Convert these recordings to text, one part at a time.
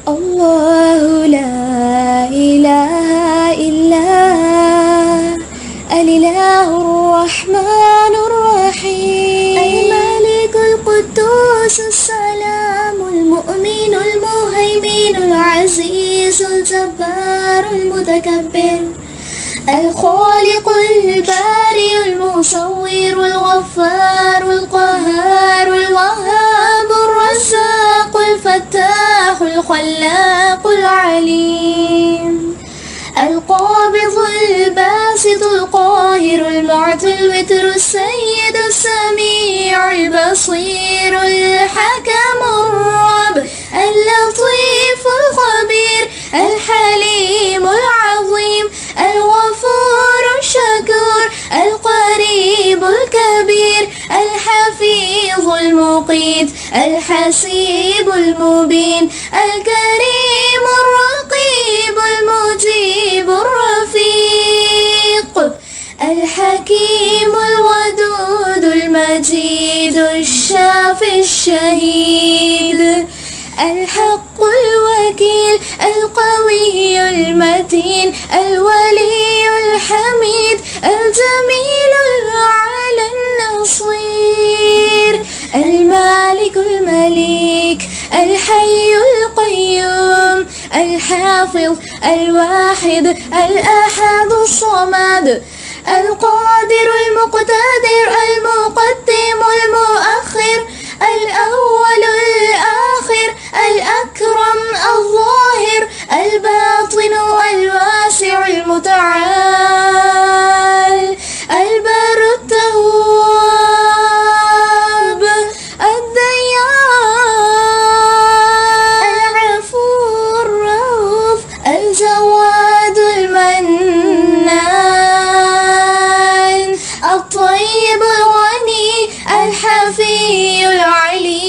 الله لا إله إلا الإله الرحمن الرحيم، الملك القدوس السلام المؤمن المهيمن العزيز الجبار المتكبر، الخالق البارئ المصور الغفار القهار الوهاب الرزاق الفتاح الخلاق العليم، القابض الباسط القاهر المعطي الوتر السيد السميع البصير الحكم الرب اللطيف الخبير الحليم العظيم الغفور الشكور القريب الكبير الحفيظ المقيت الحسيب المبين الكريم الرقيب المجيب الرفيق الحكيم الودود المجيد الشافي الشهيد الحق الوكيل القوي المتين الولي الحميد الجميل الأعلى النصير المالك المليك الحي القيوم الحافظ الواحد الأحد الصمد القادر المقتدر المقدم المؤخر الأول الآخر الأكرم الظاهر الباطن الواسع المتعال البر التواب الديان العفو الرؤوف الجواد المنان الطيب الغني الحفي العلي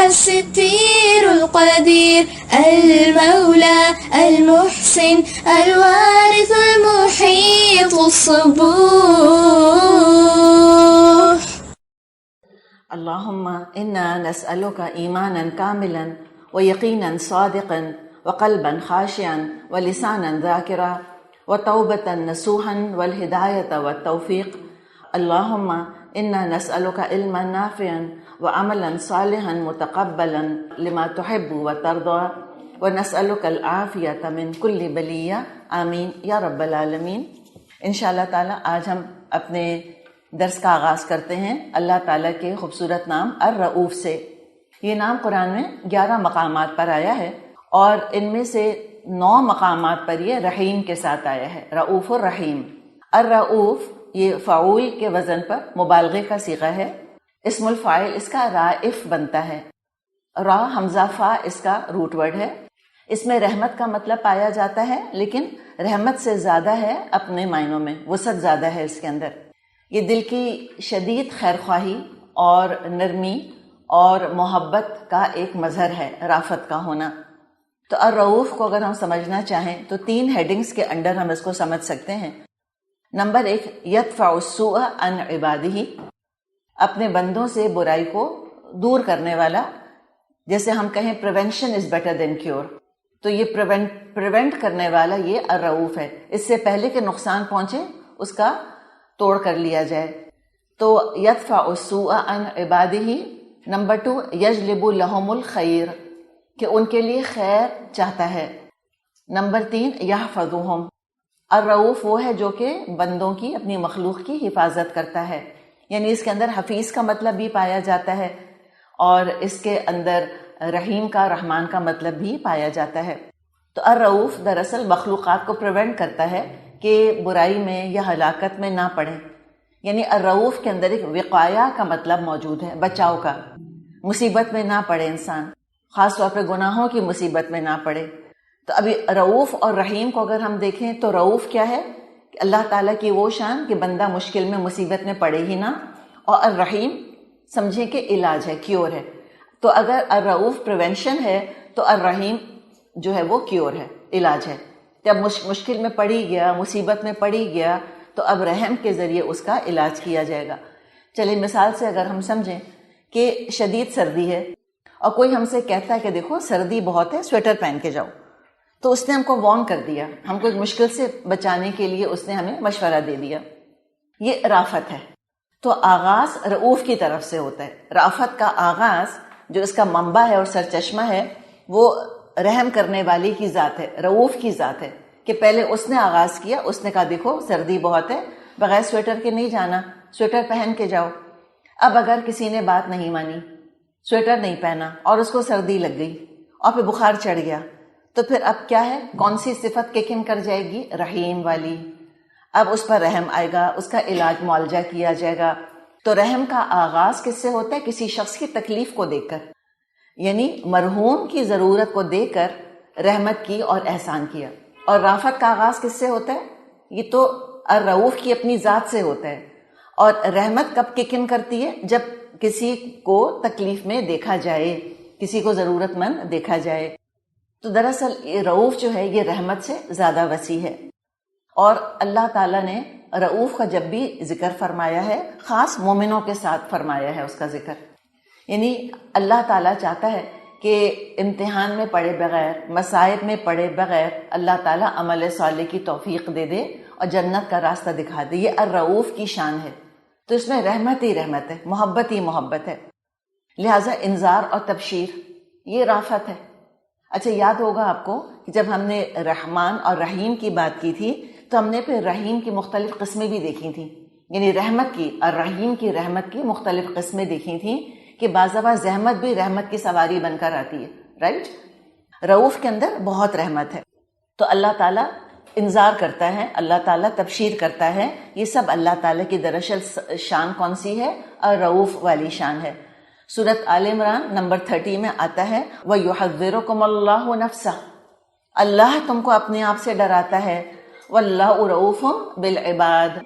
الستير القدير المولى المحسن الوارث المحيط الصبور. اللهم إنا نسألك إيمانا كاملا ويقينا صادقا وقلبا خاشعا ولسانا ذاكرا وتوبة نصوحا والهداية والتوفيق. اللهم إنا نسألك علما نافعا وعملا صالحا متقبلا لما تحب وترضى ونسألك العافية من كل بلیہ آمین یا رب العالمین. انشاءاللہ تعالی آج ہم اپنے درس کا آغاز کرتے ہیں اللہ تعالیٰ کے خوبصورت نام الرؤوف سے. یہ نام قرآن میں 11 مقامات پر آیا ہے اور ان میں سے 9 مقامات پر یہ رحیم کے ساتھ آیا ہے، رؤوف الرحیم. الرؤوف یہ فعول کے وزن پر مبالغے کا صیغہ ہے. اسم الفاعل اس کا رائف بنتا ہے. را حمزہ فا اس کا روٹ ورڈ ہے. اس میں رحمت کا مطلب پایا جاتا ہے، لیکن رحمت سے زیادہ ہے اپنے معنوں میں، وسعت زیادہ ہے اس کے اندر. یہ دل کی شدید خیرخواہی اور نرمی اور محبت کا ایک مظہر ہے، رافت کا ہونا. تو الرؤوف کو اگر ہم سمجھنا چاہیں تو 3 ہیڈنگز کے انڈر ہم اس کو سمجھ سکتے ہیں. نمبر 1، یدفع السوء عن عبادہ، اپنے بندوں سے برائی کو دور کرنے والا. جیسے ہم کہیں prevention is better than cure, تو یہ پریونٹ کرنے والا یہ الرؤوف ہے. اس سے پہلے کہ نقصان پہنچے اس کا توڑ کر لیا جائے. تو یدفع السوء عن عبادہ. نمبر 2، یجلب لہم الخیر، کہ ان کے لیے خیر چاہتا ہے. نمبر 3، یحفظہم. الرؤوف وہ ہے جو کہ بندوں کی، اپنی مخلوق کی حفاظت کرتا ہے. یعنی اس کے اندر حفیظ کا مطلب بھی پایا جاتا ہے اور اس کے اندر رحیم کا، رحمان کا مطلب بھی پایا جاتا ہے. تو الرؤوف دراصل مخلوقات کو پریونٹ کرتا ہے کہ برائی میں یا ہلاکت میں نہ پڑیں. یعنی الرؤوف کے اندر ایک وقایا کا مطلب موجود ہے، بچاؤ کا. مصیبت میں نہ پڑے انسان، خاص طور پہ گناہوں کی مصیبت میں نہ پڑے. تو ابھی رؤوف اور رحیم کو اگر ہم دیکھیں تو رؤوف کیا ہے کہ اللہ تعالیٰ کی وہ شان کہ بندہ مشکل میں، مصیبت میں پڑے ہی نہ. اور الرحیم سمجھیں کہ علاج ہے، کیور ہے. تو اگر الرؤوف پریونشن ہے تو الرحیم جو ہے وہ کیور ہے، علاج ہے. جب مشکل میں پڑی گیا، مصیبت میں پڑی گیا، تو اب رحم کے ذریعے اس کا علاج کیا جائے گا. چلیے مثال سے اگر ہم سمجھیں کہ شدید سردی ہے اور کوئی ہم سے کہتا ہے کہ دیکھو سردی بہت ہے، سویٹر پہن کے جاؤ، تو اس نے ہم کو وارن کر دیا، ہم کو ایک مشکل سے بچانے کے لیے اس نے ہمیں مشورہ دے دیا، یہ رافت ہے۔ تو آغاز رؤوف کی طرف سے ہوتا ہے۔ رافت کا آغاز جو اس کا منبع ہے اور سرچشمہ ہے وہ رحم کرنے والی کی ذات ہے، رؤوف کی ذات ہے، کہ پہلے اس نے آغاز کیا، اس نے کہا دیکھو سردی بہت ہے، بغیر سویٹر کے نہیں جانا، سویٹر پہن کے جاؤ۔ اب اگر کسی نے بات نہیں مانی، سویٹر نہیں پہنا اور اس کو سردی لگ گئی اور پھر بخار چڑھ گیا، تو پھر اب کیا ہے، کون سی صفت کک ان کر جائے گی؟ رحیم والی۔ اب اس پر رحم آئے گا، اس کا علاج معالجہ کیا جائے گا۔ تو رحم کا آغاز کس سے ہوتا ہے؟ کسی شخص کی تکلیف کو دیکھ کر، یعنی مرحوم کی ضرورت کو دیکھ کر رحمت کی اور احسان کیا۔ اور رافت کا آغاز کس سے ہوتا ہے؟ یہ تو الرؤوف کی اپنی ذات سے ہوتا ہے۔ اور رحمت کب کک ان کرتی ہے؟ جب کسی کو تکلیف میں دیکھا جائے، کسی کو ضرورت مند دیکھا جائے۔ تو دراصل یہ رؤوف جو ہے یہ رحمت سے زیادہ وسیع ہے۔ اور اللہ تعالیٰ نے رؤوف کا جب بھی ذکر فرمایا ہے، خاص مومنوں کے ساتھ فرمایا ہے اس کا ذکر، یعنی اللہ تعالیٰ چاہتا ہے کہ امتحان میں پڑے بغیر، مصائب میں پڑے بغیر اللہ تعالیٰ عمل صالح کی توفیق دے دے اور جنت کا راستہ دکھا دے۔ یہ الرؤوف کی شان ہے۔ تو اس میں رحمت ہی رحمت ہے، محبت ہی محبت ہے، لہٰذا انذار اور تبشیر یہ رافت ہے۔ اچھا، یاد ہوگا آپ کو کہ جب ہم نے رحمان اور رحیم کی بات کی تھی تو ہم نے پھر رحیم کی مختلف قسمیں بھی دیکھی تھیں، یعنی رحمت کی اور رحیم کی رحمت کی مختلف قسمیں دیکھی تھیں کہ بعض دفعہ زحمت بھی رحمت کی سواری بن کر آتی ہے، رائٹ؟ رؤوف کے اندر بہت رحمت ہے۔ تو اللہ تعالیٰ انذار کرتا ہے، اللہ تعالیٰ تبشیر کرتا ہے، یہ سب اللہ تعالیٰ کی دراصل شان کون سی ہے؟ الرؤوف والی شان ہے۔ سورۃ آل عمران نمبر 30 میں آتا ہے وَيُحَذِّرُكُمُ اللَّهُ نَفْسَهُ، اللہ تم کو اپنے آپ سے ڈراتا ہے، وَاللَّهُ رَءُوفٌ بِالْعِبَادِ،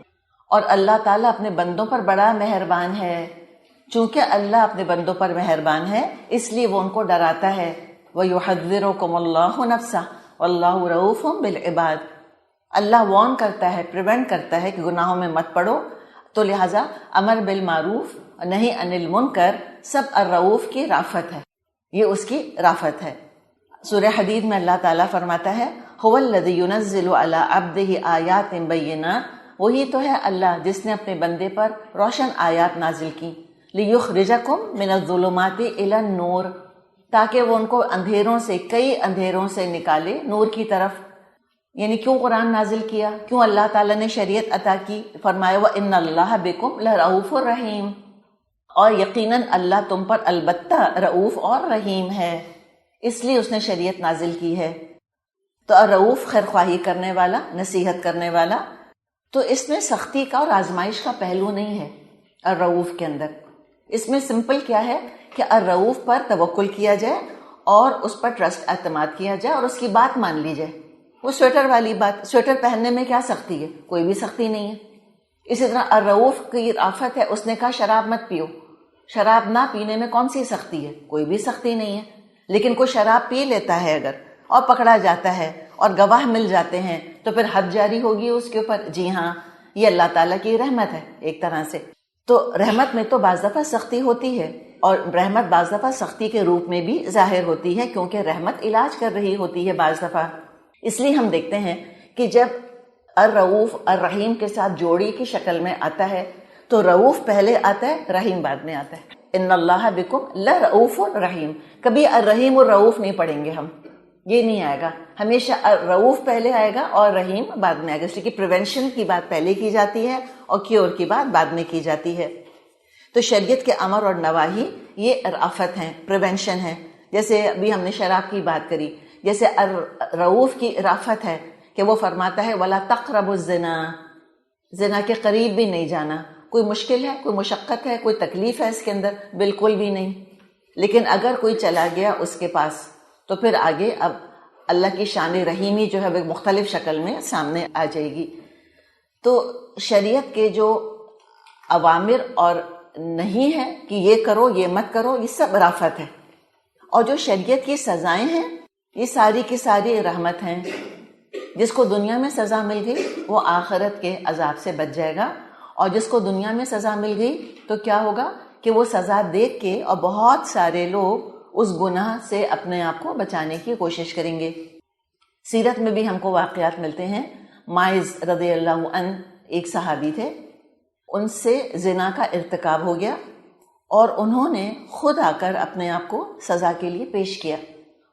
اور اللہ تعالیٰ اپنے بندوں پر بڑا مہربان ہے۔ چونکہ اللہ اپنے بندوں پر مہربان ہے اس لیے وہ ان کو ڈراتا ہے۔ وَيُحَذِّرُكُمُ اللَّهُ نَفْسَهُ وَاللَّهُ رَءُوفٌ بِالْعِبَادِ، اللہ وارن کرتا ہے، پریونٹ کرتا ہے کہ گناہوں میں مت پڑو، تو لہٰذا امر بالمعروف نہی عن المنکر سب الرؤوف کی رافت ہے، یہ اس کی رافت ہے۔ سورہ حدید میں اللہ تعالیٰ فرماتا ہے هو الذی ينزل علی عبدہ آیات بینات، وہی تو ہے اللہ جس نے اپنے بندے پر روشن آیات نازل کی، لیخرجکم من الظلمات الی النور، تاکہ وہ ان کو اندھیروں سے، کئی اندھیروں سے نکالے نور کی طرف۔ یعنی کیوں قرآن نازل کیا؟ کیوں اللہ تعالیٰ نے شریعت عطا کی؟ فرمایا وَإِنَّ اللَّهَ بِكُمْ لَرَءُوفٌ رَحِيمٌ، اور یقیناً اللہ تم پر البتہ رؤوف اور رحیم ہے، اس لیے اس نے شریعت نازل کی ہے۔ تو الرؤوف خیر خواہی کرنے والا، نصیحت کرنے والا۔ تو اس میں سختی کا اور آزمائش کا پہلو نہیں ہے الرؤوف کے اندر۔ اس میں سمپل کیا ہے کہ الرؤوف پر توکل کیا جائے اور اس پر ٹرسٹ اعتماد کیا جائے اور اس کی بات مان لی جائے۔ وہ سویٹر والی بات، سویٹر پہننے میں کیا سختی ہے؟ کوئی بھی سختی نہیں ہے۔ اسی طرح الرؤوف کی آفت ہے، اس نے کہا شراب مت پیو، شراب نہ پینے میں کون سی سختی ہے؟ کوئی بھی سختی نہیں ہے۔ لیکن کوئی شراب پی لیتا ہے اگر اور پکڑا جاتا ہے اور گواہ مل جاتے ہیں تو پھر حد جاری ہوگی اس کے اوپر۔ جی ہاں، یہ اللہ تعالیٰ کی رحمت ہے ایک طرح سے۔ تو رحمت میں تو بعض دفعہ سختی ہوتی ہے، اور رحمت بعض دفعہ سختی کے روپ میں بھی ظاہر ہوتی ہے، کیونکہ رحمت علاج کر رہی ہوتی ہے بعض دفعہ۔ اس لیے ہم دیکھتے ہیں کہ جب الرؤوف الرحیم کے ساتھ جوڑی کی شکل میں آتا ہے تو رؤوف پہلے آتا ہے، رحیم بعد میں آتا ہے۔ ان اللہ بکم لرؤوف رحیم، کبھی الرحیم الرؤوف نہیں پڑھیں گے ہم، یہ نہیں آئے گا، ہمیشہ الرؤوف پہلے آئے گا اور رحیم بعد میں آئے گا، اس لیے کہ پریونشن کی بات پہلے کی جاتی ہے اور کیور کی بات بعد میں کی جاتی ہے۔ تو شریعت کے امر اور نواہی یہ رافت ہیں، پریونشن ہے۔ جیسے ابھی ہم نے شراب کی بات کری، جیسے الرؤوف کی رافت ہے کہ وہ فرماتا ہے وَلَا تَقْرَبُوا الزِّنَا، زنا کے قریب بھی نہیں جانا۔ کوئی مشکل ہے، کوئی مشقت ہے، کوئی تکلیف ہے اس کے اندر؟ بالکل بھی نہیں۔ لیکن اگر کوئی چلا گیا اس کے پاس تو پھر آگے اب اللہ کی شان رحیمی جو ہے وہ مختلف شکل میں سامنے آ جائے گی۔ تو شریعت کے جو اوامر اور نہیں ہے کہ یہ کرو یہ مت کرو، یہ سب رافت ہے۔ اور جو شریعت کی سزائیں ہیں یہ ساری کی ساری رحمت ہیں۔ جس کو دنیا میں سزا مل گئی وہ آخرت کے عذاب سے بچ جائے گا، اور جس کو دنیا میں سزا مل گئی تو کیا ہوگا کہ وہ سزا دیکھ کے اور بہت سارے لوگ اس گناہ سے اپنے آپ کو بچانے کی کوشش کریں گے۔ سیرت میں بھی ہم کو واقعات ملتے ہیں۔ ماعز رضی اللہ عنہ ایک صحابی تھے، ان سے زنا کا ارتکاب ہو گیا اور انہوں نے خود آ کر اپنے آپ کو سزا کے لیے پیش کیا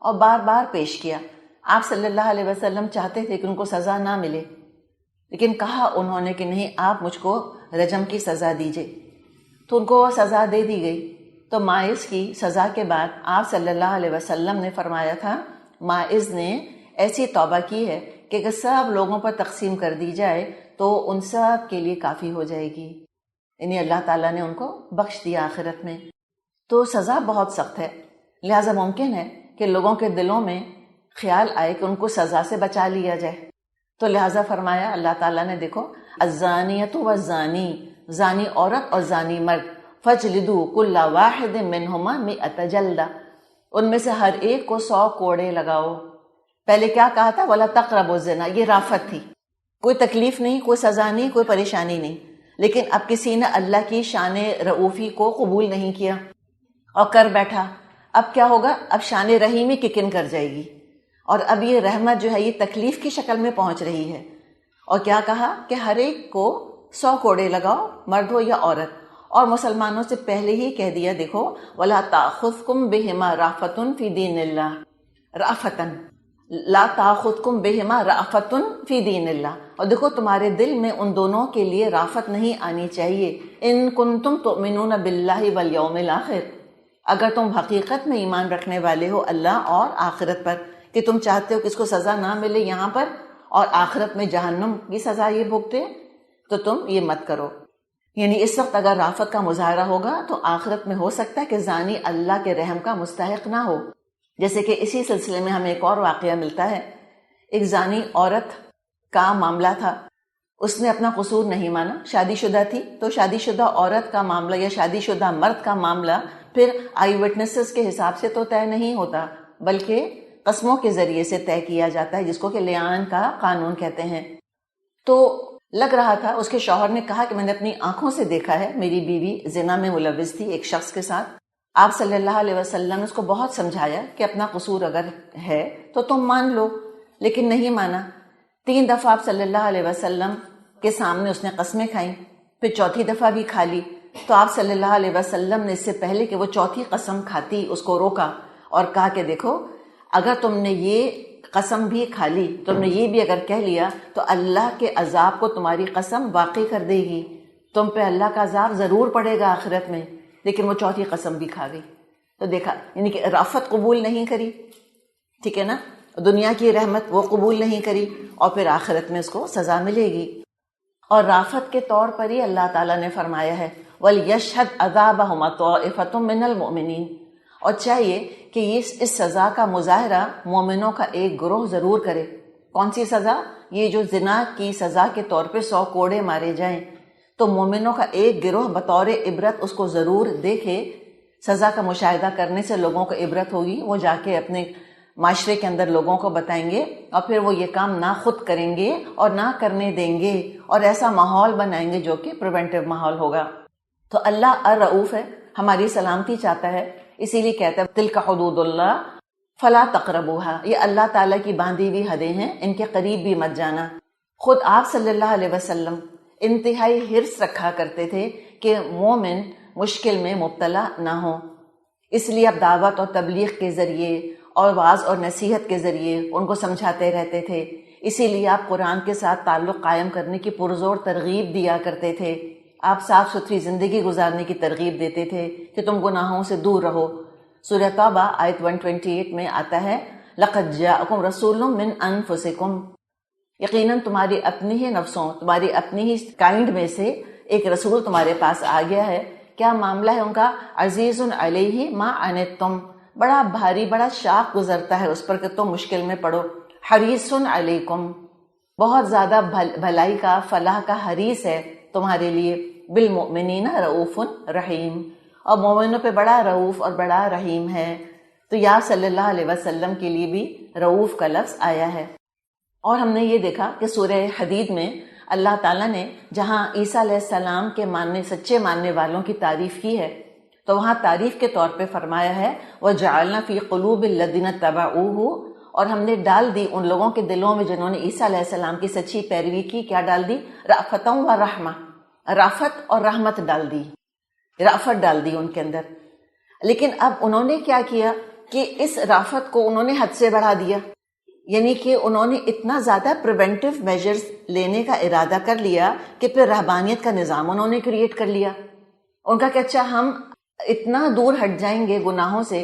اور بار بار پیش کیا۔ آپ صلی اللہ علیہ وسلم چاہتے تھے کہ ان کو سزا نہ ملے، لیکن کہا انہوں نے کہ نہیں، آپ مجھ کو رجم کی سزا دیجئے، تو ان کو وہ سزا دے دی گئی۔ تو ماعز کی سزا کے بعد آپ صلی اللہ علیہ وسلم نے فرمایا تھا، ماعز نے ایسی توبہ کی ہے کہ اگر سب لوگوں پر تقسیم کر دی جائے تو ان سب کے لیے کافی ہو جائے گی، یعنی اللہ تعالیٰ نے ان کو بخش دیا آخرت میں۔ تو سزا بہت سخت ہے، لہٰذا ممکن ہے کہ لوگوں کے دلوں میں خیال آئے کہ ان کو سزا سے بچا لیا جائے، تو لہٰذا فرمایا اللہ تعالیٰ نے، دیکھو الزانیۃ والزانی، زانی عورت اور زانی مرد، فجلدوا کل واحد منہما 100 جلدہ، ان میں سے ہر ایک کو 100 کوڑے لگاؤ۔ پہلے کیا کہا تھا؟ ولا تقربوا الزنا، یہ رافت تھی، کوئی تکلیف نہیں، کوئی سزا نہیں، کوئی پریشانی نہیں، لیکن اب کسی نے اللہ کی شان رعوفی کو قبول نہیں کیا اور کر بیٹھا۔ اب کیا ہوگا؟ اب شان رحیمی ککن کر جائے گی، اور اب یہ رحمت جو ہے یہ تکلیف کی شکل میں پہنچ رہی ہے۔ اور کیا کہا کہ ہر ایک کو 100 کوڑے لگاؤ، مرد ہو یا عورت، اور مسلمانوں سے پہلے ہی کہہ دیا، دیکھو وَلَا تَأْخُذْكُمْ بِهِمَا رَأْفَةٌ فِي دِينِ اللَّهِ، رأفتن لا تاخذکم بہما رأفتن فی دین اللہ، اور دیکھو تمہارے دل میں ان دونوں کے لیے رافت نہیں آنی چاہیے، ان کنتم تؤمنون باللہ والیوم الآخر، اگر تم حقیقت میں ایمان رکھنے والے ہو اللہ اور آخرت پر، کہ تم چاہتے ہو کہ اس کو سزا نہ ملے یہاں پر اور آخرت میں جہنم کی سزا یہ بھگتے، تو تم یہ مت کرو۔ یعنی اس وقت اگر رافت کا مظاہرہ ہوگا تو آخرت میں ہو سکتا ہے کہ زانی اللہ کے رحم کا مستحق نہ ہو۔ جیسے کہ اسی سلسلے میں ہمیں ایک اور واقعہ ملتا ہے، ایک زانی عورت کا معاملہ تھا، اس نے اپنا قصور نہیں مانا، شادی شدہ تھی، تو شادی شدہ عورت کا معاملہ یا شادی شدہ مرد کا معاملہ پھر آئی وٹنسز کے حساب سے تو طے نہیں ہوتا، بلکہ قسموں کے ذریعے سے طے کیا جاتا ہے، جس کو کہ لعان کا قانون کہتے ہیں۔ تو لگ رہا تھا، اس کے شوہر نے کہا کہ میں نے اپنی آنکھوں سے دیکھا ہے میری بیوی زنا میں ملوث تھی ایک شخص کے ساتھ۔ آپ صلی اللہ علیہ وسلم نے اس کو بہت سمجھایا کہ اپنا قصور اگر ہے تو تم مان لو، لیکن نہیں مانا۔ 3 دفعہ آپ صلی اللہ علیہ وسلم کے سامنے اس نے قسمیں کھائیں، پھر چوتھی دفعہ بھی کھا لی، تو آپ صلی اللہ علیہ وسلم نے اس سے پہلے کہ وہ چوتھی قسم کھاتی اس کو روکا اور کہا کہ دیکھو اگر تم نے یہ قسم بھی کھا لی، تم نے یہ بھی اگر کہہ لیا تو اللہ کے عذاب کو تمہاری قسم واقع کر دے گی، تم پہ اللہ کا عذاب ضرور پڑے گا آخرت میں۔ لیکن وہ چوتھی قسم بھی کھا گئی، تو دیکھا یعنی کہ رافت قبول نہیں کری، ٹھیک ہے نا، دنیا کی رحمت وہ قبول نہیں کری، اور پھر آخرت میں اس کو سزا ملے گی۔ اور رافت کے طور پر ہی اللہ تعالیٰ نے فرمایا ہے وَلْيَشْهَدْ عَذَابَهُمَا طَائِفَةٌ مِّنَ الْمُؤْمِنِينَ، اور چاہیے کہ اس سزا کا مظاہرہ مومنوں کا ایک گروہ ضرور کرے۔ کون سی سزا؟ یہ جو زنا کی سزا کے طور پہ 100 کوڑے مارے جائیں، تو مومنوں کا ایک گروہ بطور عبرت اس کو ضرور دیکھے۔ سزا کا مشاہدہ کرنے سے لوگوں کو عبرت ہوگی، وہ جا کے اپنے معاشرے کے اندر لوگوں کو بتائیں گے، اور پھر وہ یہ کام نہ خود کریں گے اور نہ کرنے دیں گے، اور ایسا ماحول بنائیں گے جو کہ پریونٹیو ماحول ہوگا۔ تو اللہ الرؤوف ہے، ہماری سلامتی چاہتا ہے، اسی لیے کہتا ہے تلک حدود اللہ فلا تقربوها، یہ اللہ تعالیٰ کی باندھی ہوئی حدیں ہیں، ان کے قریب بھی مت جانا۔ خود آپ صلی اللہ علیہ وسلم انتہائی حرص رکھا کرتے تھے کہ مومن مشکل میں مبتلا نہ ہوں، اس لیے اب دعوت اور تبلیغ کے ذریعے اور واعظ اور نصیحت کے ذریعے ان کو سمجھاتے رہتے تھے۔ اسی لیے آپ قرآن کے ساتھ تعلق قائم کرنے کی پرزور ترغیب دیا کرتے تھے، آپ صاف ستھری زندگی گزارنے کی ترغیب دیتے تھے کہ تم گناہوں سے دور رہو۔ سورہ توبہ آیت 128 میں آتا ہے لَقَدْ جَاءَكُمْ رَسُولٌ مِّنْ أَنفُسِكُمْ، یقیناً تمہاری اپنی ہی نفسوں، تمہاری اپنی ہی کائنڈ میں سے ایک رسول تمہارے پاس آ گیا ہے۔ کیا معاملہ ہے ان کا؟ عزیز علیہ ما عنتم، بڑا بھاری بڑا شاق گزرتا ہے اس پر کہ تم مشکل میں پڑو۔ حریص علیکم، بہت زیادہ بھلائی کا فلاح کا حریص ہے تمہارے لیے۔ بالمؤمنین رؤوف رحیم، اور مومنوں پہ بڑا رؤوف اور بڑا رحیم ہے۔ تو یا صلی اللہ علیہ وسلم کے لیے بھی رؤوف کا لفظ آیا ہے۔ اور ہم نے یہ دیکھا کہ سورہ حدید میں اللہ تعالیٰ نے جہاں عیسیٰ علیہ السلام کے سچے ماننے والوں کی تعریف کی ہے، تو وہاں تعریف کے طور پہ فرمایا ہے وَجَعَلْنَا فِي قُلُوبِ الَّذِينَ اتَّبَعُوهُ، اور ہم نے ڈال دی ان لوگوں کے دلوں میں جنہوں نے عیسیٰ علیہ السلام کی سچی پیروی کی، کیا ڈال دی؟ رأفتً ورحمہ، رافت اور رحمت ڈال دی، رافت ڈال دی ان کے اندر۔ لیکن اب انہوں نے کیا کیا کہ اس رافت کو انہوں نے حد سے بڑھا دیا، یعنی کہ انہوں نے اتنا زیادہ پریونٹیو میجرز لینے کا ارادہ کر لیا کہ پھر رہبانیت کا نظام انہوں نے کریٹ کر لیا۔ ان کا کہ اچھا ہم اتنا دور ہٹ جائیں گے گناہوں سے،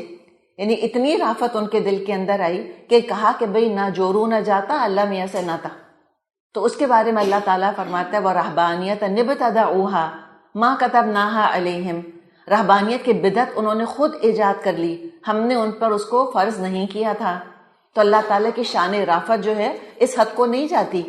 یعنی اتنی رافت ان کے دل کے اندر آئی کہ کہا کہ بھئی نہ جورو نہ جاتا، اللہ میاں سے ناتا۔ تو اس کے بارے میں اللہ تعالیٰ فرماتا ہے وَرَهْبَانِيَةً ابْتَدَعُوهَا مَا كَتَبْنَاهَا عَلَيْهِمْ، رہبانیت کی بدعت انہوں نے خود ایجاد کر لی، ہم نے ان پر اس کو فرض نہیں کیا تھا۔ تو اللہ تعالیٰ کی شان رافت جو ہے اس حد کو نہیں جاتی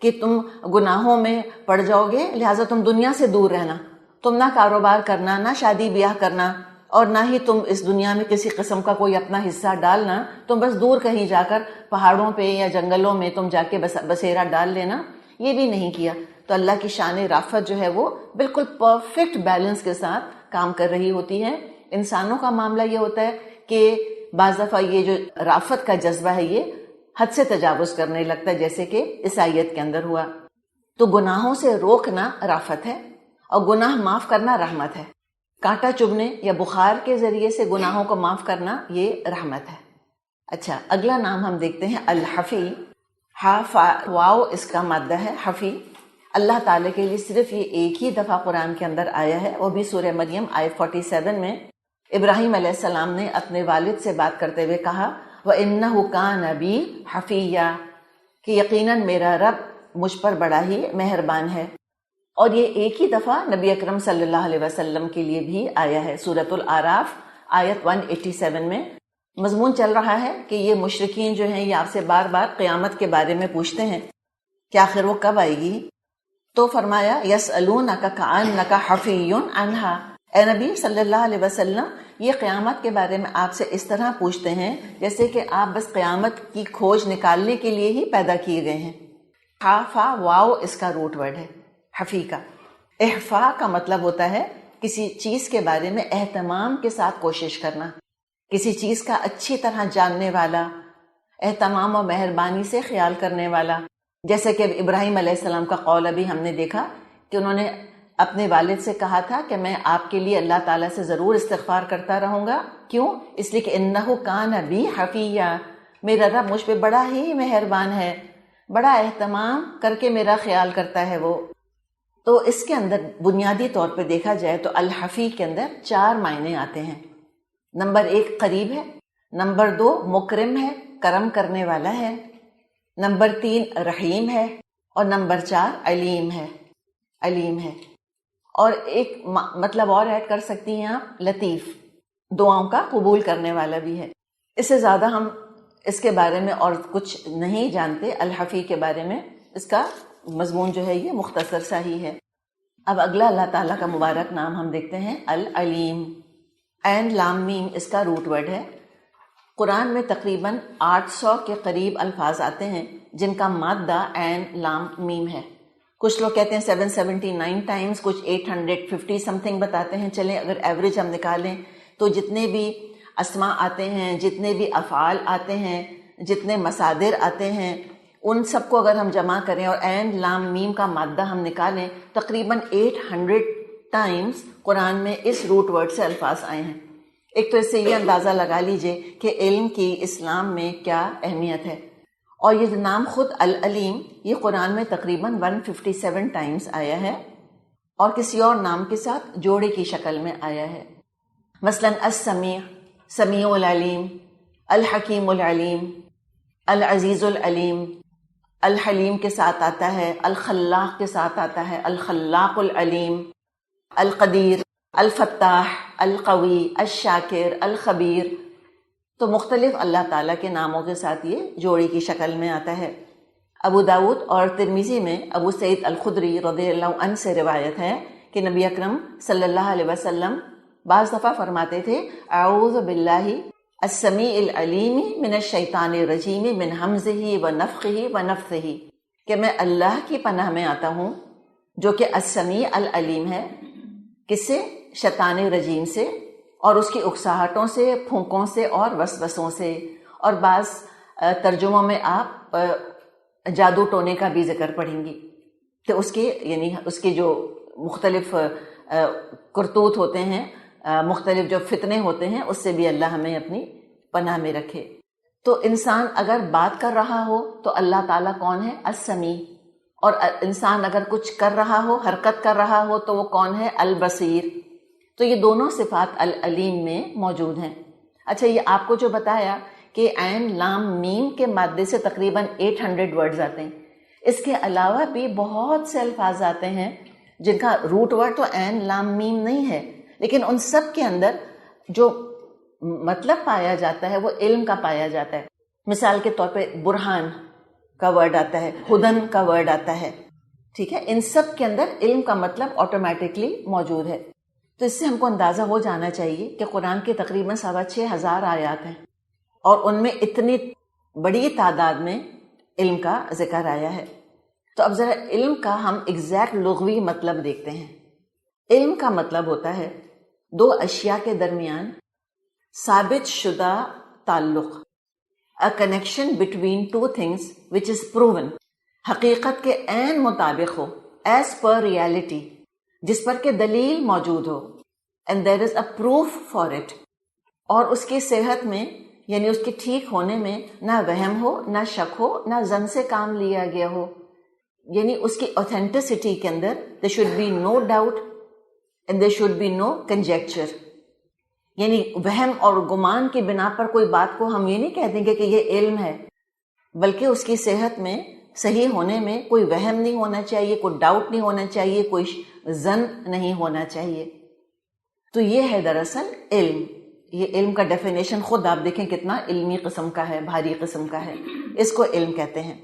کہ تم گناہوں میں پڑ جاؤ گے لہٰذا تم دنیا سے دور رہنا، تم نہ کاروبار کرنا، نہ شادی بیاہ کرنا، اور نہ ہی تم اس دنیا میں کسی قسم کا کوئی اپنا حصہ ڈالنا، تم بس دور کہیں جا کر پہاڑوں پہ یا جنگلوں میں تم جا کے بسیرا ڈال لینا، یہ بھی نہیں کیا۔ تو اللہ کی شان رافت جو ہے وہ بالکل پرفیکٹ بیلنس کے ساتھ کام کر رہی ہوتی ہے۔ انسانوں کا معاملہ یہ ہوتا ہے کہ بعض دفعہ یہ جو رافت کا جذبہ ہے یہ حد سے تجاوز کرنے لگتا ہے، جیسے کہ عیسائیت کے اندر ہوا۔ تو گناہوں سے روکنا رافت ہے اور گناہ معاف کرنا رحمت ہے۔ کانٹا چبھنے یا بخار کے ذریعے سے گناہوں کو معاف کرنا یہ رحمت ہے۔ اچھا، اگلا نام ہم دیکھتے ہیں الحفی۔ ہا فا واو اس کا مادہ ہے حفی۔ اللہ تعالیٰ کے لیے صرف یہ ایک ہی دفعہ قرآن کے اندر آیا ہے، وہ بھی سورہ مریم آیت 47 میں۔ ابراہیم علیہ السلام نے اپنے والد سے بات کرتے ہوئے کہا وَإِنَّهُ كَانَ بِي حَفِيًّا، کہ یقیناً میرا رب مجھ پر بڑا ہی مہربان ہے۔ اور یہ ایک ہی دفعہ نبی اکرم صلی اللہ علیہ وسلم کے لیے بھی آیا ہے۔ سورۃ الاعراف آیت 187 میں مضمون چل رہا ہے کہ یہ مشرکین جو ہیں یہ آپ سے بار بار قیامت کے بارے میں پوچھتے ہیں کہ آخر وہ کب آئے گی۔ تو فرمایا یسألونک کأنک حفی عنہا، اے نبی صلی اللہ علیہ وسلم یہ قیامت کے بارے میں آپ سے اس طرح پوچھتے ہیں جیسے کہ آپ بس قیامت کی کھوج نکالنے کے لیے ہی پیدا کیے گئے ہیں۔ ہا فا واو اس کا روٹ ورڈ ہے حفی کا۔ احفا کا مطلب ہوتا ہے کسی چیز کے بارے میں اہتمام کے ساتھ کوشش کرنا، کسی چیز کا اچھی طرح جاننے والا، اہتمام و مہربانی سے خیال کرنے والا۔ جیسے کہ ابراہیم علیہ السلام کا قول ابھی ہم نے دیکھا کہ انہوں نے اپنے والد سے کہا تھا کہ میں آپ کے لیے اللہ تعالیٰ سے ضرور استغفار کرتا رہوں گا۔ کیوں؟ اس لیے کہ انہ کان بی حفیہ، میرا رب مجھ پہ بڑا ہی مہربان ہے، بڑا اہتمام کر کے میرا خیال کرتا ہے وہ۔ تو اس کے اندر بنیادی طور پہ دیکھا جائے تو الحفی کے اندر 4 معنی آتے ہیں۔ نمبر 1 قریب ہے، نمبر 2 مکرم ہے، کرم کرنے والا ہے، نمبر 3 رحیم ہے، اور نمبر 4 علیم ہے، علیم ہے۔ اور ایک مطلب اور ایڈ کر سکتی ہیں آپ، لطیف، دعاؤں کا قبول کرنے والا بھی ہے۔ اس سے زیادہ ہم اس کے بارے میں اور کچھ نہیں جانتے، الحفی کے بارے میں اس کا مضمون جو ہے یہ مختصر سا ہی ہے۔ اب اگلا اللہ تعالیٰ کا مبارک نام ہم دیکھتے ہیں العلیم۔ عین لام میم اس کا روٹ ورڈ ہے۔ قرآن میں تقریباً 800 کے قریب الفاظ آتے ہیں جن کا مادہ عین لام میم ہے۔ کچھ لوگ کہتے ہیں 779 ٹائمز، کچھ 850 سم تھنگ بتاتے ہیں۔ چلیں اگر ایوریج ہم نکالیں تو جتنے بھی اسماء آتے ہیں، جتنے بھی افعال آتے ہیں، جتنے مصادر آتے ہیں، ان سب کو اگر ہم جمع کریں اور عین لام میم کا مادہ ہم نکالیں، تقریباً 800 ٹائمز قرآن میں اس روٹ ورڈ سے الفاظ آئے ہیں۔ ایک تو اس سے یہ اندازہ لگا لیجئے کہ علم کی اسلام میں کیا اہمیت ہے۔ اور یہ نام خود العلیم یہ قرآن میں تقریباً 157 ٹائمز آیا ہے اور کسی اور نام کے ساتھ جوڑے کی شکل میں آیا ہے۔ مثلاً السمیع، سمیع العلیم، الحکیم العلیم، العزیز العلیم، الحلیم کے ساتھ آتا ہے، الخلاق کے ساتھ آتا ہے، الخلاق العلیم، القدیر، الفتاح، القوی، الشاکر، الخبیر۔ تو مختلف اللہ تعالیٰ کے ناموں کے ساتھ یہ جوڑی کی شکل میں آتا ہے۔ ابو داؤد اور ترمذی میں ابو سعید الخدری رضی اللہ عنہ سے روایت ہے کہ نبی اکرم صلی اللہ علیہ وسلم بعض دفعہ فرماتے تھے اعوذ باللہ السمیع العلیم من الشیطان الرجیم من ہمزہ ونفخہ ونفثہ، کہ میں اللہ کی پناہ میں آتا ہوں جو کہ السمیع العلیم ہے، کس سے؟ شیطان رجیم سے، اور اس کی اکساہٹوں سے، پھونکوں سے اور وسوسوں سے. اور بعض ترجموں میں آپ جادو ٹونے کا بھی ذکر پڑھیں گی کہ اس کے یعنی اس کے جو مختلف کرتوت ہوتے ہیں، مختلف جو فتنے ہوتے ہیں، اس سے بھی اللہ ہمیں اپنی پناہ میں رکھے. تو انسان اگر بات کر رہا ہو تو اللہ تعالیٰ کون ہے؟ السمیع. اور انسان اگر کچھ کر رہا ہو، حرکت کر رہا ہو، تو وہ کون ہے؟ البصیر. تو یہ دونوں صفات العلیم میں موجود ہیں. اچھا، یہ آپ کو جو بتایا کہ عین لام میم کے مادے سے تقریباً 800 ورڈز آتے ہیں، اس کے علاوہ بھی بہت سے الفاظ آتے ہیں جن کا روٹ ورڈ تو عین لام میم نہیں ہے، لیکن ان سب کے اندر جو مطلب پایا جاتا ہے وہ علم کا پایا جاتا ہے. مثال کے طور پہ برہان کا ورڈ آتا ہے، ہدن کا ورڈ آتا ہے. ٹھیک ہے، ان سب کے اندر علم کا مطلب آٹومیٹکلی موجود ہے. تو اس سے ہم کو اندازہ ہو جانا چاہیے کہ قرآن کے تقریباً 6,500 آیات ہیں، اور ان میں اتنی بڑی تعداد میں علم کا ذکر آیا ہے. تو اب ذرا علم کا ہم ایگزیکٹ لغوی مطلب دیکھتے ہیں. علم کا مطلب ہوتا ہے دو اشیاء کے درمیان ثابت شدہ تعلق، a connection between two things which is proven، حقیقت کے عین مطابق ہو، as per reality، جس پر کہ دلیل موجود ہو، and there is a proof for it، اور اس کی صحت میں یعنی اس کے ٹھیک ہونے میں نہ وہم ہو، نہ شک ہو، نہ ظن سے کام لیا گیا ہو. یعنی اس کی اوتھینٹسٹی کے اندر there should be no doubt and there should be no conjecture. یعنی وہم اور گمان کی بنا پر کوئی بات کو ہم یہ نہیں کہہ دیں گے کہ یہ علم ہے، بلکہ اس کی صحت میں، صحیح ہونے میں کوئی وہم نہیں ہونا چاہیے، کوئی ڈاؤٹ نہیں ہونا چاہیے، کوئی ظن نہیں ہونا چاہیے. تو یہ ہے دراصل علم. یہ علم کا ڈیفینیشن خود آپ دیکھیں کتنا علمی قسم کا ہے، بھاری قسم کا ہے. اس کو علم کہتے ہیں.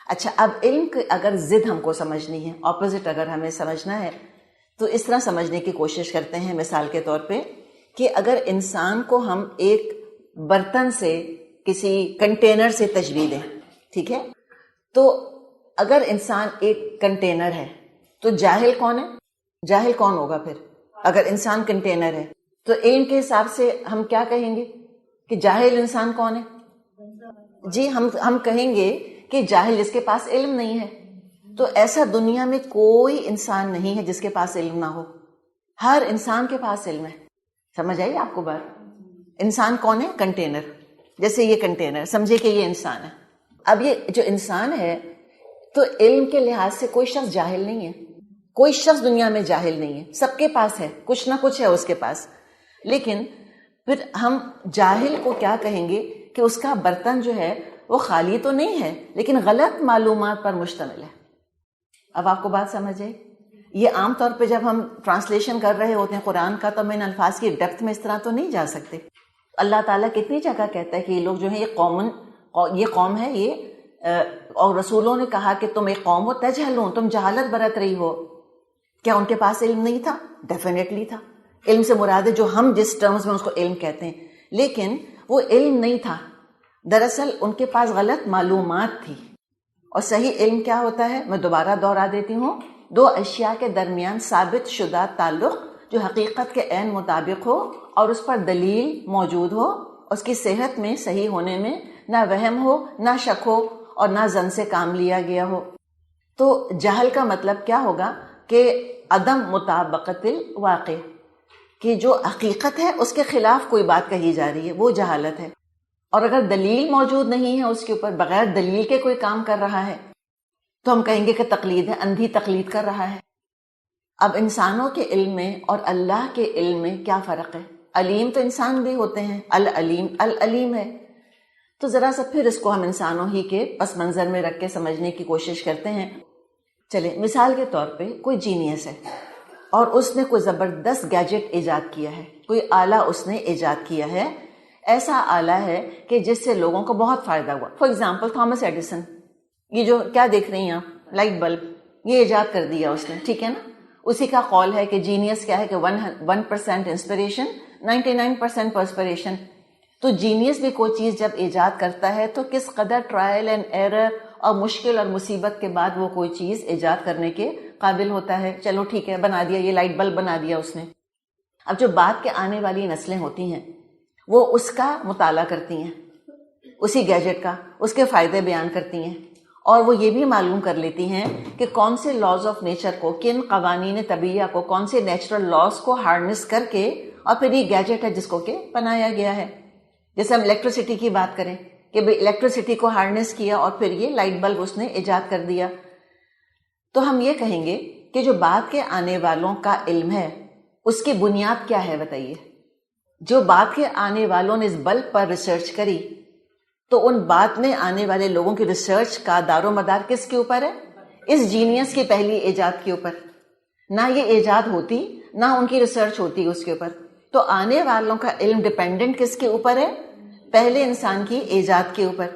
اچھا، اب علم کی اگر ضد ہم کو سمجھنی ہے، اپوزٹ اگر ہمیں سمجھنا ہے، تو اس طرح سمجھنے کی کوشش کرتے ہیں. مثال کے طور پہ کہ اگر انسان کو ہم ایک برتن سے، کسی کنٹینر سے تشبیہ دیں، ٹھیک ہے، تو اگر انسان ایک کنٹینر ہے تو جاہل کون ہے؟ جاہل کون ہوگا پھر؟ اگر انسان کنٹینر ہے تو علم کے حساب سے ہم کیا کہیں گے کہ جاہل انسان کون ہے؟ جی ہم کہیں گے کہ جاہل جس کے پاس علم نہیں ہے. تو ایسا دنیا میں کوئی انسان نہیں ہے جس کے پاس علم نہ ہو. ہر انسان کے پاس علم ہے. سمجھ آئی آپ کو بات؟ انسان کون ہے؟ کنٹینر. جیسے یہ کنٹینر، سمجھے کہ یہ انسان ہے. اب یہ جو انسان ہے تو علم کے لحاظ سے کوئی شخص جاہل نہیں ہے. کوئی شخص دنیا میں جاہل نہیں ہے، سب کے پاس ہے، کچھ نہ کچھ ہے اس کے پاس. لیکن پھر ہم جاہل کو کیا کہیں گے کہ اس کا برتن جو ہے وہ خالی تو نہیں ہے لیکن غلط معلومات پر مشتمل ہے. اب آپ کو بات سمجھ آئی؟ یہ عام طور پہ جب ہم ٹرانسلیشن کر رہے ہوتے ہیں قرآن کا تو ہم ان الفاظ کی ڈیپتھ میں اس طرح تو نہیں جا سکتے. اللہ تعالیٰ کتنی جگہ کہتا ہے کہ یہ لوگ جو ہیں یہ قوم ہے اور رسولوں نے کہا کہ تم ایک قوم ہو تجہلون، تم جہالت برت رہی ہو. کیا ان کے پاس علم نہیں تھا؟ ڈیفینیٹلی تھا. علم سے مراد ہے جو ہم جس ٹرمز میں اس کو علم کہتے ہیں، لیکن وہ علم نہیں تھا. دراصل ان کے پاس غلط معلومات تھی. اور صحیح علم کیا ہوتا ہے؟ میں دوبارہ دوہرا دیتی ہوں، دو اشیاء کے درمیان ثابت شدہ تعلق جو حقیقت کے عین مطابق ہو اور اس پر دلیل موجود ہو، اس کی صحت میں، صحیح ہونے میں نہ وہم ہو، نہ شک ہو اور نہ ظن سے کام لیا گیا ہو. تو جہل کا مطلب کیا ہوگا کہ عدم مطابقت الواقع، کہ جو حقیقت ہے اس کے خلاف کوئی بات کہی جا رہی ہے، وہ جہالت ہے. اور اگر دلیل موجود نہیں ہے اس کے اوپر، بغیر دلیل کے کوئی کام کر رہا ہے تو ہم کہیں گے کہ تقلید ہے، اندھی تقلید کر رہا ہے. اب انسانوں کے علم میں اور اللہ کے علم میں کیا فرق ہے؟ علیم تو انسان بھی ہوتے ہیں، العلیم ہے. تو ذرا سا پھر اس کو ہم انسانوں ہی کے پس منظر میں رکھ کے سمجھنے کی کوشش کرتے ہیں. چلیں، مثال کے طور پہ کوئی جینیس ہے اور اس نے کوئی زبردست گیجٹ ایجاد کیا ہے، کوئی آلہ اس نے ایجاد کیا ہے، ایسا آلہ ہے کہ جس سے لوگوں کو بہت فائدہ ہوا. فار ایگزامپل تھامس ایڈیسن، یہ جو کیا دیکھ رہی ہیں آپ، لائٹ بلب، یہ ایجاد کر دیا اس نے، ٹھیک ہے نا. اسی کا قول ہے کہ جینیس کیا ہے کہ 1% انسپریشن 99% پرسپریشن. تو جینیس بھی کوئی چیز جب ایجاد کرتا ہے تو کس قدر ٹرائل اینڈ ایرر اور مشکل اور مصیبت کے بعد وہ کوئی چیز ایجاد کرنے کے قابل ہوتا ہے. چلو ٹھیک ہے، بنا دیا، یہ لائٹ بلب بنا دیا اس نے. اب جو بعد کے آنے والی نسلیں ہوتی ہیں وہ اس کا مطالعہ کرتی ہیں، اسی گیجٹ کا، اس کے فائدے بیان کرتی ہیں، اور وہ یہ بھی معلوم کر لیتی ہیں کہ کون سے لاز آف نیچر کو، کن قوانین طبیعہ کو، کون سے نیچرل لاز کو ہارنس کر کے، اور پھر یہ گیجٹ ہے جس کو کہ بنایا گیا ہے. جیسے ہم الیکٹریسٹی کی بات کریں کہ الیکٹریسٹی کو ہارنس کیا اور پھر یہ لائٹ بلب اس نے ایجاد کر دیا. تو ہم یہ کہیں گے کہ جو بعد کے آنے والوں کا علم ہے اس کی بنیاد کیا ہے بتائیے. جو بعد کے آنے والوں نے اس بلب پر ریسرچ کری تو ان بعد میں آنے والے لوگوں کی ریسرچ کا دار و مدار کس کے اوپر ہے؟ اس جینیس کی پہلی ایجاد کے اوپر. نہ یہ ایجاد ہوتی نہ ان کی ریسرچ ہوتی اس کے اوپر. تو آنے والوں کا علم ڈیپینڈنٹ کس کے اوپر ہے؟ پہلے انسان کی ایجاد کے اوپر.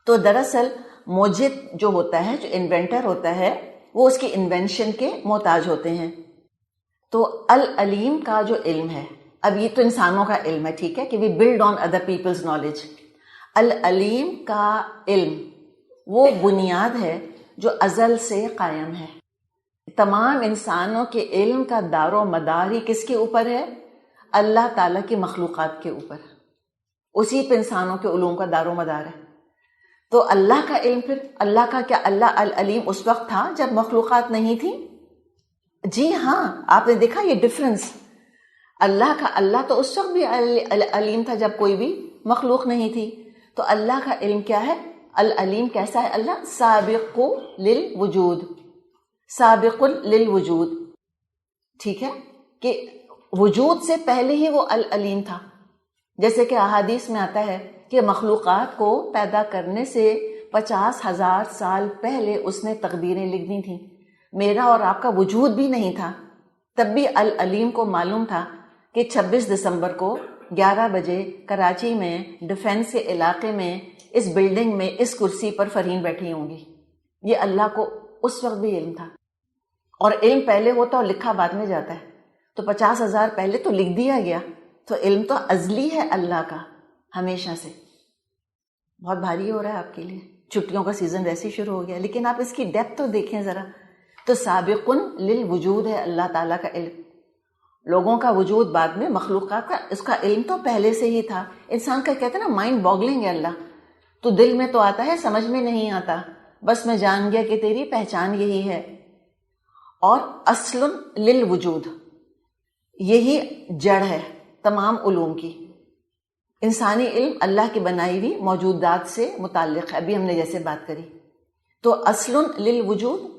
تو دراصل موجد جو ہوتا ہے، جو انوینٹر ہوتا ہے، وہ اس کی انوینشن کے محتاج ہوتے ہیں. تو العلیم کا جو علم ہے، اب یہ تو انسانوں کا علم ہے، ٹھیک ہے، کہ we build on other people's knowledge. العلیم کا علم وہ بنیاد ہے جو ازل سے قائم ہے. تمام انسانوں کے علم کا دار و مدار ہی کس کے اوپر ہے؟ اللہ تعالیٰ کی مخلوقات کے اوپر. اسی پہ انسانوں کے علوم کا دار و مدار ہے. تو اللہ کا علم، پھر اللہ کا کیا؟ اللہ العلیم اس وقت تھا جب مخلوقات نہیں تھی. جی ہاں، آپ نے دیکھا یہ ڈفرنس. اللہ تو اس وقت بھی علیم تھا جب کوئی بھی مخلوق نہیں تھی. تو اللہ کا علم کیا ہے؟ العلیم کیسا ہے؟ اللہ سابق للوجود، سابق للوجود، ٹھیک ہے، کہ وجود سے پہلے ہی وہ العلیم تھا. جیسے کہ احادیث میں آتا ہے کہ مخلوقات کو پیدا کرنے سے 50,000 سال پہلے اس نے تقدیریں لکھ دی تھیں. میرا اور آپ کا وجود بھی نہیں تھا، تب بھی العلیم کو معلوم تھا کہ 26 دسمبر کو 11 بجے کراچی میں ڈیفنس کے علاقے میں اس بلڈنگ میں اس کرسی پر فرین بیٹھی ہوں گی. یہ اللہ کو اس وقت بھی علم تھا. اور علم پہلے ہوتا اور لکھا بعد میں جاتا ہے. تو 50,000 پہلے تو لکھ دیا گیا. تو علم تو ازلی ہے اللہ کا، ہمیشہ سے. بہت بھاری ہو رہا ہے آپ کے لیے، چھٹیوں کا سیزن ویسے ہی شروع ہو گیا، لیکن آپ اس کی ڈیپتھ تو دیکھیں ذرا. تو سابق للوجود ہے اللہ تعالیٰ کا علم. لوگوں کا وجود بعد میں، مخلوقات کا، اس کا علم تو پہلے سے ہی تھا. انسان کا کہتے ہیں نا مائنڈ باگلنگ ہے اللہ. تو دل میں تو آتا ہے، سمجھ میں نہیں آتا. بس میں جان گیا کہ تیری پہچان یہی ہے. اور اصل للوجود، یہی جڑ ہے تمام علوم کی. انسانی علم اللہ کی بنائی ہوئی موجودات سے متعلق ہے، ابھی ہم نے جیسے بات کری. تو اصل للوجود،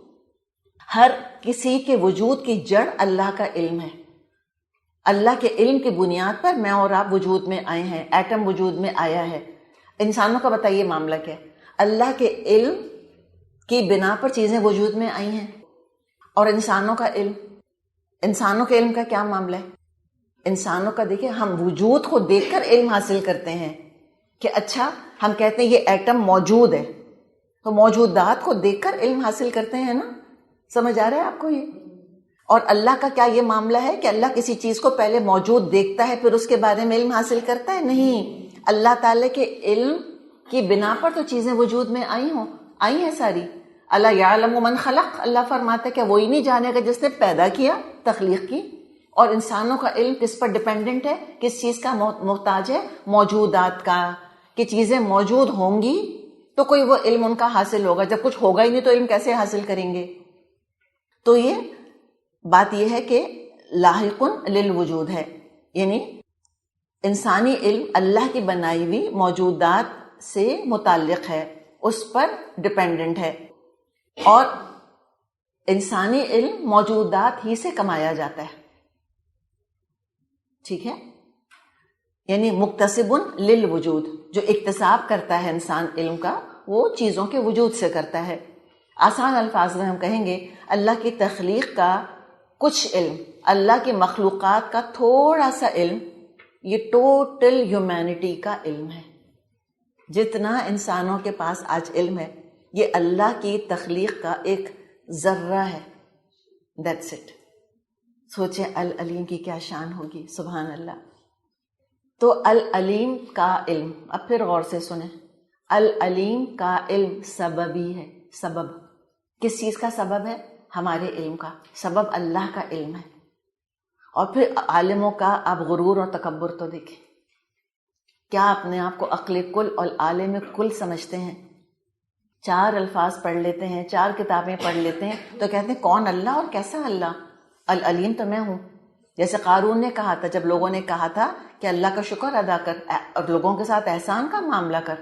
ہر کسی کے وجود کی جڑ اللہ کا علم ہے. اللہ کے علم کی بنیاد پر میں اور آپ وجود میں آئے ہیں، ایٹم وجود میں آیا ہے. انسانوں کا بتائیے معاملہ کیا ہے؟ اللہ کے علم کی بنا پر چیزیں وجود میں آئی ہیں. اور انسانوں کا علم، انسانوں کے علم کا کیا معاملہ ہے؟ انسانوں کا دیکھیں، ہم وجود کو دیکھ کر علم حاصل کرتے ہیں کہ اچھا، ہم کہتے ہیں یہ ایٹم موجود ہے، تو موجودات کو دیکھ کر علم حاصل کرتے ہیں نا. سمجھ آ رہا ہے آپ کو یہ؟ اور اللہ کا کیا یہ معاملہ ہے کہ اللہ کسی چیز کو پہلے موجود دیکھتا ہے پھر اس کے بارے میں علم حاصل کرتا ہے؟ نہیں. اللہ تعالیٰ کے علم کی بنا پر تو چیزیں وجود میں آئی ہیں ساری. اللہ یعلم من خلق، اللہ فرماتا ہے کہ وہی نہیں جانے گا جس نے پیدا کیا، تخلیق کی. اور انسانوں کا علم کس پر ڈیپینڈنٹ ہے؟ کس چیز کا محتاج ہے؟ موجودات کا، کہ چیزیں موجود ہوں گی تو کوئی وہ علم ان کا حاصل ہوگا. جب کچھ ہوگا ہی نہیں تو علم کیسے حاصل کریں گے؟ تو یہ بات یہ ہے کہ لاحق للوجود ہے، یعنی انسانی علم اللہ کی بنائی ہوئی موجودات سے متعلق ہے، اس پر ڈیپینڈنٹ ہے. اور انسانی علم موجودات ہی سے کمایا جاتا ہے، ٹھیک ہے، یعنی مکتسب للوجود، جو اکتساب کرتا ہے انسان علم کا وہ چیزوں کے وجود سے کرتا ہے. آسان الفاظ میں ہم کہیں گے اللہ کی تخلیق کا کچھ علم، اللہ کی مخلوقات کا تھوڑا سا علم، یہ ٹوٹل ہیومینٹی کا علم ہے. جتنا انسانوں کے پاس آج علم ہے یہ اللہ کی تخلیق کا ایک ذرہ ہے. That's it. سوچیں العلیم کی کیا شان ہوگی، سبحان اللہ. تو العلیم کا علم، اب پھر غور سے سنیں، العلیم کا علم سببی ہے. سبب کس چیز کا سبب ہے؟ ہمارے علم کا سبب اللہ کا علم ہے. اور پھر عالموں کا آپ غرور اور تکبر تو دیکھیں، کیا اپنے آپ کو عقل کل اور عالم کل سمجھتے ہیں؟ 4 الفاظ پڑھ لیتے ہیں، 4 کتابیں پڑھ لیتے ہیں تو کہتے ہیں کون اللہ اور کیسا اللہ؟ العلیم تو میں ہوں. جیسے قارون نے کہا تھا جب لوگوں نے کہا تھا کہ اللہ کا شکر ادا کر اور لوگوں کے ساتھ احسان کا معاملہ کر،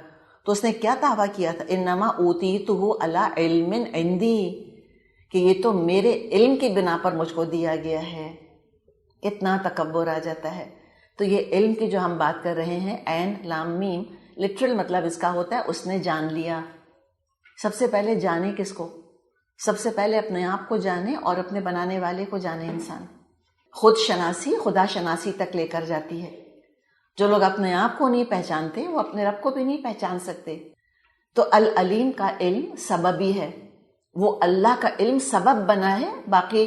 تو اس نے کیا دعویٰ کیا تھا؟ انما اوتیتہ علی علم عندی، کہ یہ تو میرے علم کی بنا پر مجھ کو دیا گیا ہے. اتنا تکبر آ جاتا ہے. تو یہ علم کی جو ہم بات کر رہے ہیں، عین لام میم، لٹرل مطلب اس کا ہوتا ہے اس نے جان لیا. سب سے پہلے جانے کس کو؟ سب سے پہلے اپنے آپ کو جانے اور اپنے بنانے والے کو جانے. انسان خود شناسی خدا شناسی تک لے کر جاتی ہے. جو لوگ اپنے آپ کو نہیں پہچانتے وہ اپنے رب کو بھی نہیں پہچان سکتے. تو العلیم کا علم سببی ہے، وہ اللہ کا علم سبب بنا ہے باقی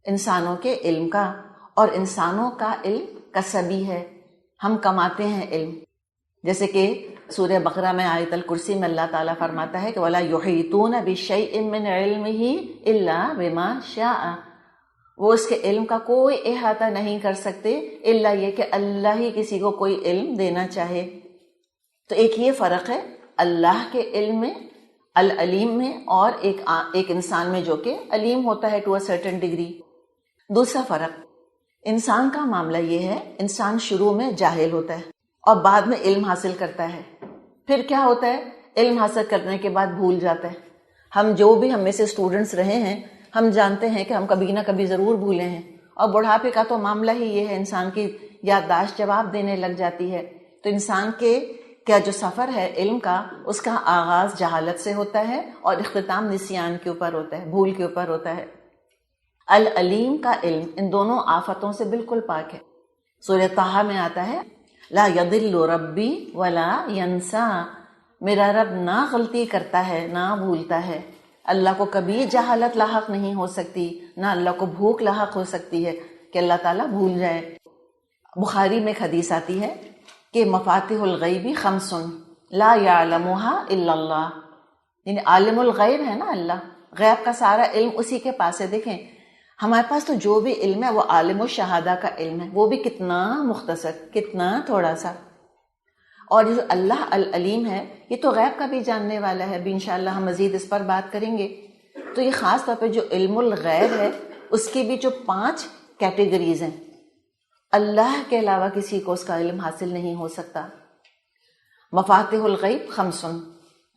انسانوں کے علم کا، اور انسانوں کا علم کسبی ہے، ہم کماتے ہیں علم. جیسے کہ سورہ بقرہ میں آیت الکرسی میں اللہ تعالیٰ فرماتا ہے کہ وَلَا يُحِيطُونَ بِشَيْءٍ مِّنْ عِلْمِهِ إِلَّا بِمَا شَاءَ، وہ اس کے علم کا کوئی احاطہ نہیں کر سکتے الا یہ کہ اللہ ہی کسی کو کوئی علم دینا چاہے. تو ایک یہ فرق ہے اللہ کے علم میں، العلیم میں، اور ایک انسان میں جو کہ علیم ہوتا ہے ٹو اے سرٹن ڈگری. دوسرا فرق انسان کا معاملہ یہ ہے، انسان شروع میں جاہل ہوتا ہے اور بعد میں علم حاصل کرتا ہے. پھر کیا ہوتا ہے؟ علم حاصل کرنے کے بعد بھول جاتا ہے. ہم جو بھی ہم میں سے اسٹوڈنٹس رہے ہیں ہم جانتے ہیں کہ ہم کبھی نہ کبھی ضرور بھولے ہیں، اور بڑھاپے کا تو معاملہ ہی یہ ہے، انسان کی یادداشت جواب دینے لگ جاتی ہے. تو انسان کے کیا جو سفر ہے علم کا، اس کا آغاز جہالت سے ہوتا ہے اور اختتام نسیان کے اوپر ہوتا ہے، بھول کے اوپر ہوتا ہے. العلیم کا علم ان دونوں آفتوں سے بالکل پاک ہے. سورہ طٰہٰ میں آتا ہے لا یضل ربی ولا ینسا، میرا رب نہ غلطی کرتا ہے نہ بھولتا ہے. اللہ کو کبھی جہالت لاحق نہیں ہو سکتی، نہ اللہ کو بھوک لاحق ہو سکتی ہے کہ اللہ تعالیٰ بھول جائے. بخاری میں ایک حدیث آتی ہے کہ مفاتیح الغیب خمس لا یعلمها الا اللہ، یعنی عالم الغیب ہے نا اللہ، غیب کا سارا علم اسی کے پاس ہے. دیکھیں ہمارے پاس تو جو بھی علم ہے وہ عالم الشہادہ کا علم ہے، وہ بھی کتنا مختصر، کتنا تھوڑا سا. اور جو اللہ العلیم ہے یہ تو غیب کا بھی جاننے والا ہے، بھی انشاءاللہ ہم مزید اس پر بات کریں گے. تو یہ خاص طور پہ جو علم الغیب ہے اس کی بھی جو 5 کیٹیگریز ہیں، اللہ کے علاوہ کسی کو اس کا علم حاصل نہیں ہو سکتا. مفاتیح الغیب خمس،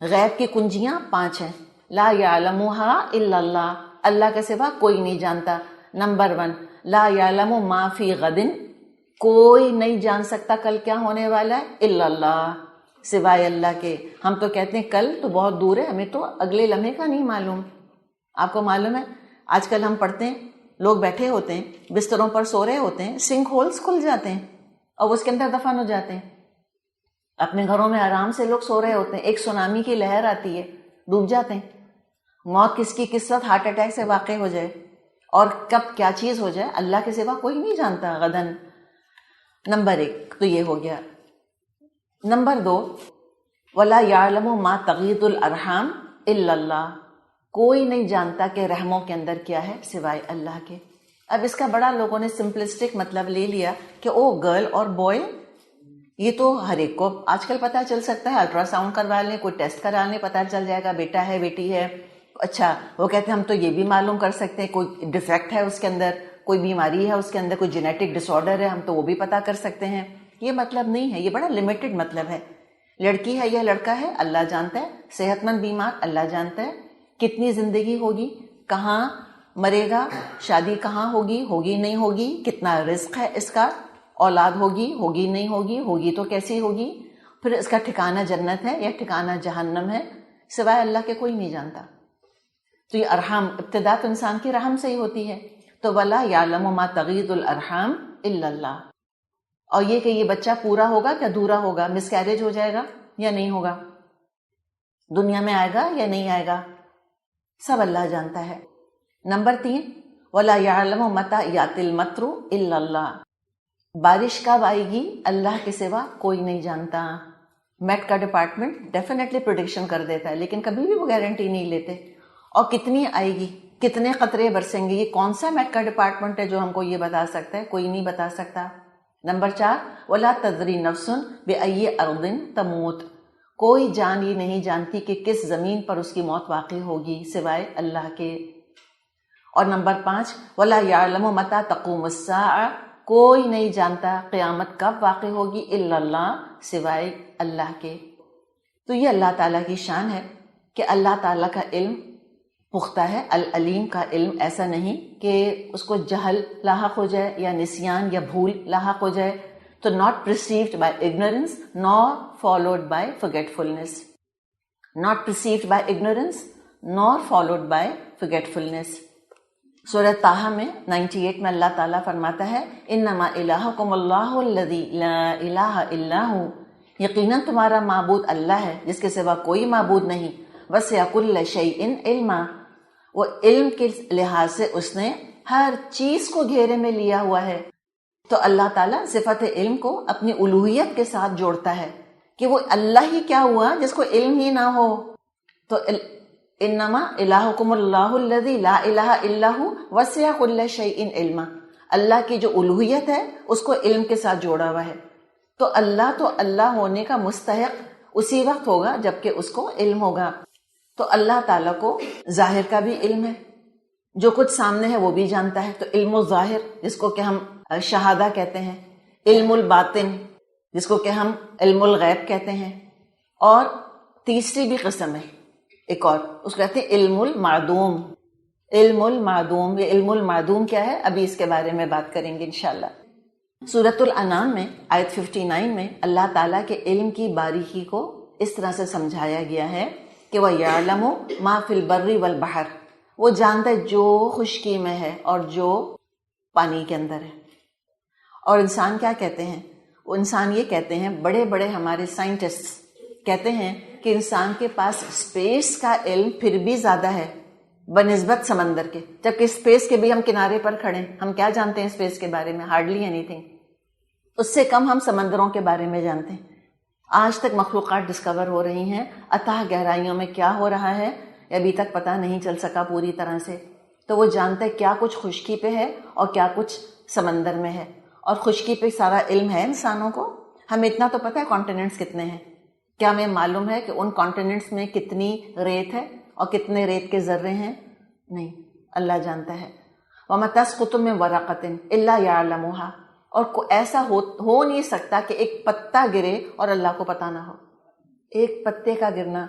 غیب کی کنجیاں 5 ہیں. لا یعلمها الا اللہ، اللہ کے سوا کوئی نہیں جانتا. نمبر 1 لا یعلم ما فی غد، کوئی نہیں جان سکتا کل کیا ہونے والا ہے الا اللہ، سوائے اللہ کے. ہم تو کہتے ہیں کل تو بہت دور ہے، ہمیں تو اگلے لمحے کا نہیں معلوم. آپ کو معلوم ہے آج کل ہم پڑھتے ہیں لوگ بیٹھے ہوتے ہیں بستروں پر سو رہے ہوتے ہیں، سنک ہولز کھل جاتے ہیں اور اس کے اندر دفن ہو جاتے ہیں. اپنے گھروں میں آرام سے لوگ سو رہے ہوتے ہیں، ایک سونامی کی لہر آتی ہے ڈوب جاتے ہیں. موت کس کی کس وقت ہارٹ اٹیک سے واقع ہو جائے اور کب کیا چیز ہو جائے اللہ کے سوا کوئی نہیں جانتا غدن. نمبر 1 تو یہ ہو گیا. نمبر 2 ولا یعلم ما تغیض الارحام الا اللہ، کوئی نہیں جانتا کہ رحموں کے اندر کیا ہے سوائے اللہ کے. اب اس کا بڑا لوگوں نے سمپلسٹک مطلب لے لیا کہ او گرل اور بوائے یہ تو ہر ایک کو آج کل پتہ چل سکتا ہے، الٹرا ساؤنڈ کروا لیں، کوئی ٹیسٹ کرا لیں، پتہ چل جائے گا بیٹا ہے بیٹی ہے. اچھا وہ کہتے ہیں ہم تو یہ بھی معلوم کر سکتے ہیں کوئی ڈیفیکٹ ہے اس کے اندر، کوئی بیماری ہے اس کے اندر، کوئی جینیٹک ڈس آرڈر ہے، ہم تو وہ بھی پتہ کر سکتے ہیں. یہ مطلب نہیں ہے، یہ بڑا لمیٹڈ مطلب ہے. لڑکی ہے یا لڑکا ہے اللہ جانتا ہے، صحت مند بیمار اللہ جانتا ہے، کتنی زندگی ہوگی، کہاں مرے گا، شادی کہاں ہوگی، ہوگی نہیں ہوگی، کتنا رزق ہے اس کا، اولاد ہوگی، ہوگی نہیں ہوگی، ہوگی تو کیسی ہوگی، پھر اس کا ٹھکانہ جنت ہے یا ٹھکانہ جہنم ہے، سوائے اللہ کے کوئی نہیں جانتا. تو یہ ارحام ابتدا تو انسان کی رحم سے ہی ہوتی ہے. تو ولا یعلم ما تغیض الارحام الا اللہ. اور یہ کہ یہ بچہ پورا ہوگا کہ ادھورا ہوگا، مس کیریج ہو جائے گا یا نہیں ہوگا، دنیا میں آئے گا یا نہیں آئے گا، سب اللہ جانتا ہے. نمبر 3 ولا یعلم متی یاتی المطر الا اللہ، بارش کب آئے گی اللہ کے سوا کوئی نہیں جانتا. میٹ کا ڈپارٹمنٹ ڈیفینیٹلی پریڈکشن کر دیتا ہے لیکن کبھی بھی وہ گارنٹی نہیں لیتے. اور کتنی آئے گی کتنے قطرے برسیں گے؟ یہ کون سا میٹ کا ڈپارٹمنٹ ہے جو ہم کو یہ بتا سکتا ہے؟ کوئی نہیں بتا سکتا۔ نمبر 4، وَلَا تَدْرِي نَفْسٌ بِأَيِّ أَرْضٍ تَمُوتُ، کوئی جان یہ نہیں جانتی کہ کس زمین پر اس کی موت واقع ہوگی سوائے اللہ کے۔ اور نمبر 5، وَلَا يَعْلَمُ مَتَى تَقُومُ السَّاعَةُ، کوئی نہیں جانتا قیامت کب واقع ہوگی الا اللہ، سوائے اللہ کے۔ تو یہ اللہ تعالیٰ کی شان ہے کہ اللہ تعالیٰ کا علم پختہ ہے۔ العلیم کا علم ایسا نہیں کہ اس کو جہل لاحق ہو جائے یا نسیان یا بھول لاحق ہو جائے۔ تو not perceived by ignorance nor followed by forgetfulness. Not perceived by ignorance nor followed by forgetfulness. سورہ طٰہٰ میں 98 میں اللہ تعالیٰ فرماتا ہے انما الہکم اللہ الذی لا الہ الا ہو، یقیناً تمہارا معبود اللہ ہے جس کے سوا کوئی معبود نہیں۔ وسع کل شیء علما، وہ علم کے لحاظ سے اس نے ہر چیز کو گھیرے میں لیا ہوا ہے۔ تو اللہ تعالیٰ صفت علم کو اپنی الوہیت کے ساتھ جوڑتا ہے کہ وہ اللہ ہی کیا ہوا جس کو علم ہی نہ ہو۔ تو انما الہکم اللہ الذی لا الہ الا ہو وسع کل شیء علما، اللہ کی جو الوہیت ہے اس کو علم کے ساتھ جوڑا ہوا ہے۔ تو اللہ ہونے کا مستحق اسی وقت ہوگا جب کہ اس کو علم ہوگا۔ تو اللہ تعالیٰ کو ظاہر کا بھی علم ہے، جو کچھ سامنے ہے وہ بھی جانتا ہے۔ تو علم الظاہر جس کو کہ ہم شہادہ کہتے ہیں، علم الباطن جس کو کہ ہم علم الغیب کہتے ہیں، اور تیسری بھی قسم ہے ایک اور، اس کو کہتے ہیں علم المعدوم۔ علم المعدوم، یہ علم المعدوم کیا ہے ابھی اس کے بارے میں بات کریں گے انشاءاللہ۔ سورۃ الانعام میں آیت 59 میں اللہ تعالیٰ کے علم کی باریکی کو اس طرح سے سمجھایا گیا ہے کہ وَيَعْلَمُ مَا فِي الْبَرِّ وَالْبَحْرِ، وہ جانتا ہے جو خشکی میں ہے اور جو پانی کے اندر ہے۔ اور انسان کیا کہتے ہیں؟ وہ انسان یہ کہتے ہیں، بڑے بڑے ہمارے سائنٹسٹ کہتے ہیں کہ انسان کے پاس اسپیس کا علم پھر بھی زیادہ ہے بنسبت سمندر کے، جبکہ اسپیس کے بھی ہم کنارے پر کھڑے ہیں، ہم کیا جانتے ہیں اسپیس کے بارے میں؟ Hardly any thing. اس سے کم ہم سمندروں کے بارے میں جانتے ہیں۔ آج تک مخلوقات ڈسکور ہو رہی ہیں، اتھاہ گہرائیوں میں کیا ہو رہا ہے ابھی تک پتہ نہیں چل سکا پوری طرح سے۔ تو وہ جانتا ہے کیا کچھ خشکی پہ ہے اور کیا کچھ سمندر میں ہے، اور خشکی پہ سارا علم ہے انسانوں کو۔ ہمیں اتنا تو پتہ ہے کانٹیننٹس کتنے ہیں، کیا ہمیں معلوم ہے کہ ان کانٹیننٹس میں کتنی ریت ہے اور کتنے ریت کے ذرے ہیں؟ نہیں، اللہ جانتا ہے۔ وَمَا تَسْقُطُ مِن وَرَقَةٍ إِلَّا يَعْلَمُهَا، اور ایسا ہو نہیں سکتا کہ ایک پتا گرے اور اللہ کو پتہ نہ ہو۔ ایک پتے کا گرنا،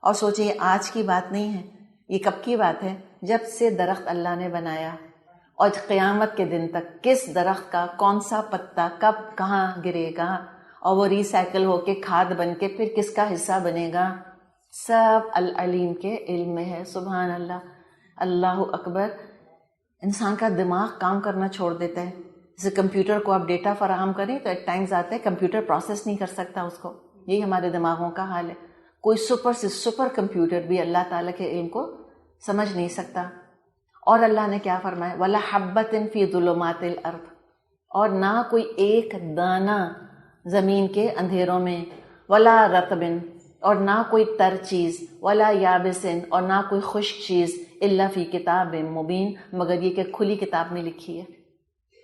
اور سوچیں یہ آج کی بات نہیں ہے، یہ کب کی بات ہے؟ جب سے درخت اللہ نے بنایا اور قیامت کے دن تک کس درخت کا کون سا پتا کب کہاں گرے گا، اور وہ ریسائیکل ہو کے کھاد بن کے پھر کس کا حصہ بنے گا، سب العلیم کے علم میں ہے۔ سبحان اللہ، اللہ اکبر۔ انسان کا دماغ کام کرنا چھوڑ دیتا ہے۔ جیسے کمپیوٹر کو آپ ڈیٹا فراہم کریں تو ایٹ ٹائمز آتا ہے کمپیوٹر پروسیس نہیں کر سکتا اس کو، یہی ہمارے دماغوں کا حال ہے۔ کوئی سپر سے سپر کمپیوٹر بھی اللہ تعالیٰ کے علم کو سمجھ نہیں سکتا۔ اور اللہ نے کیا فرمایا؟ وَلَا حَبَّةٍ فِي ظُلُمَاتِ الْأَرْضِ، اور نہ کوئی ایک دانہ زمین کے اندھیروں میں، وَلَا رَطْبٍ، اور نہ کوئی تر چیز، وَلَا يَابِسٍ، اور نہ کوئی خشک چیز، إِلَّا فِي كِتَابٍ مُبِينٍ، مگر یہ کہ کھلی کتاب میں لکھی ہے۔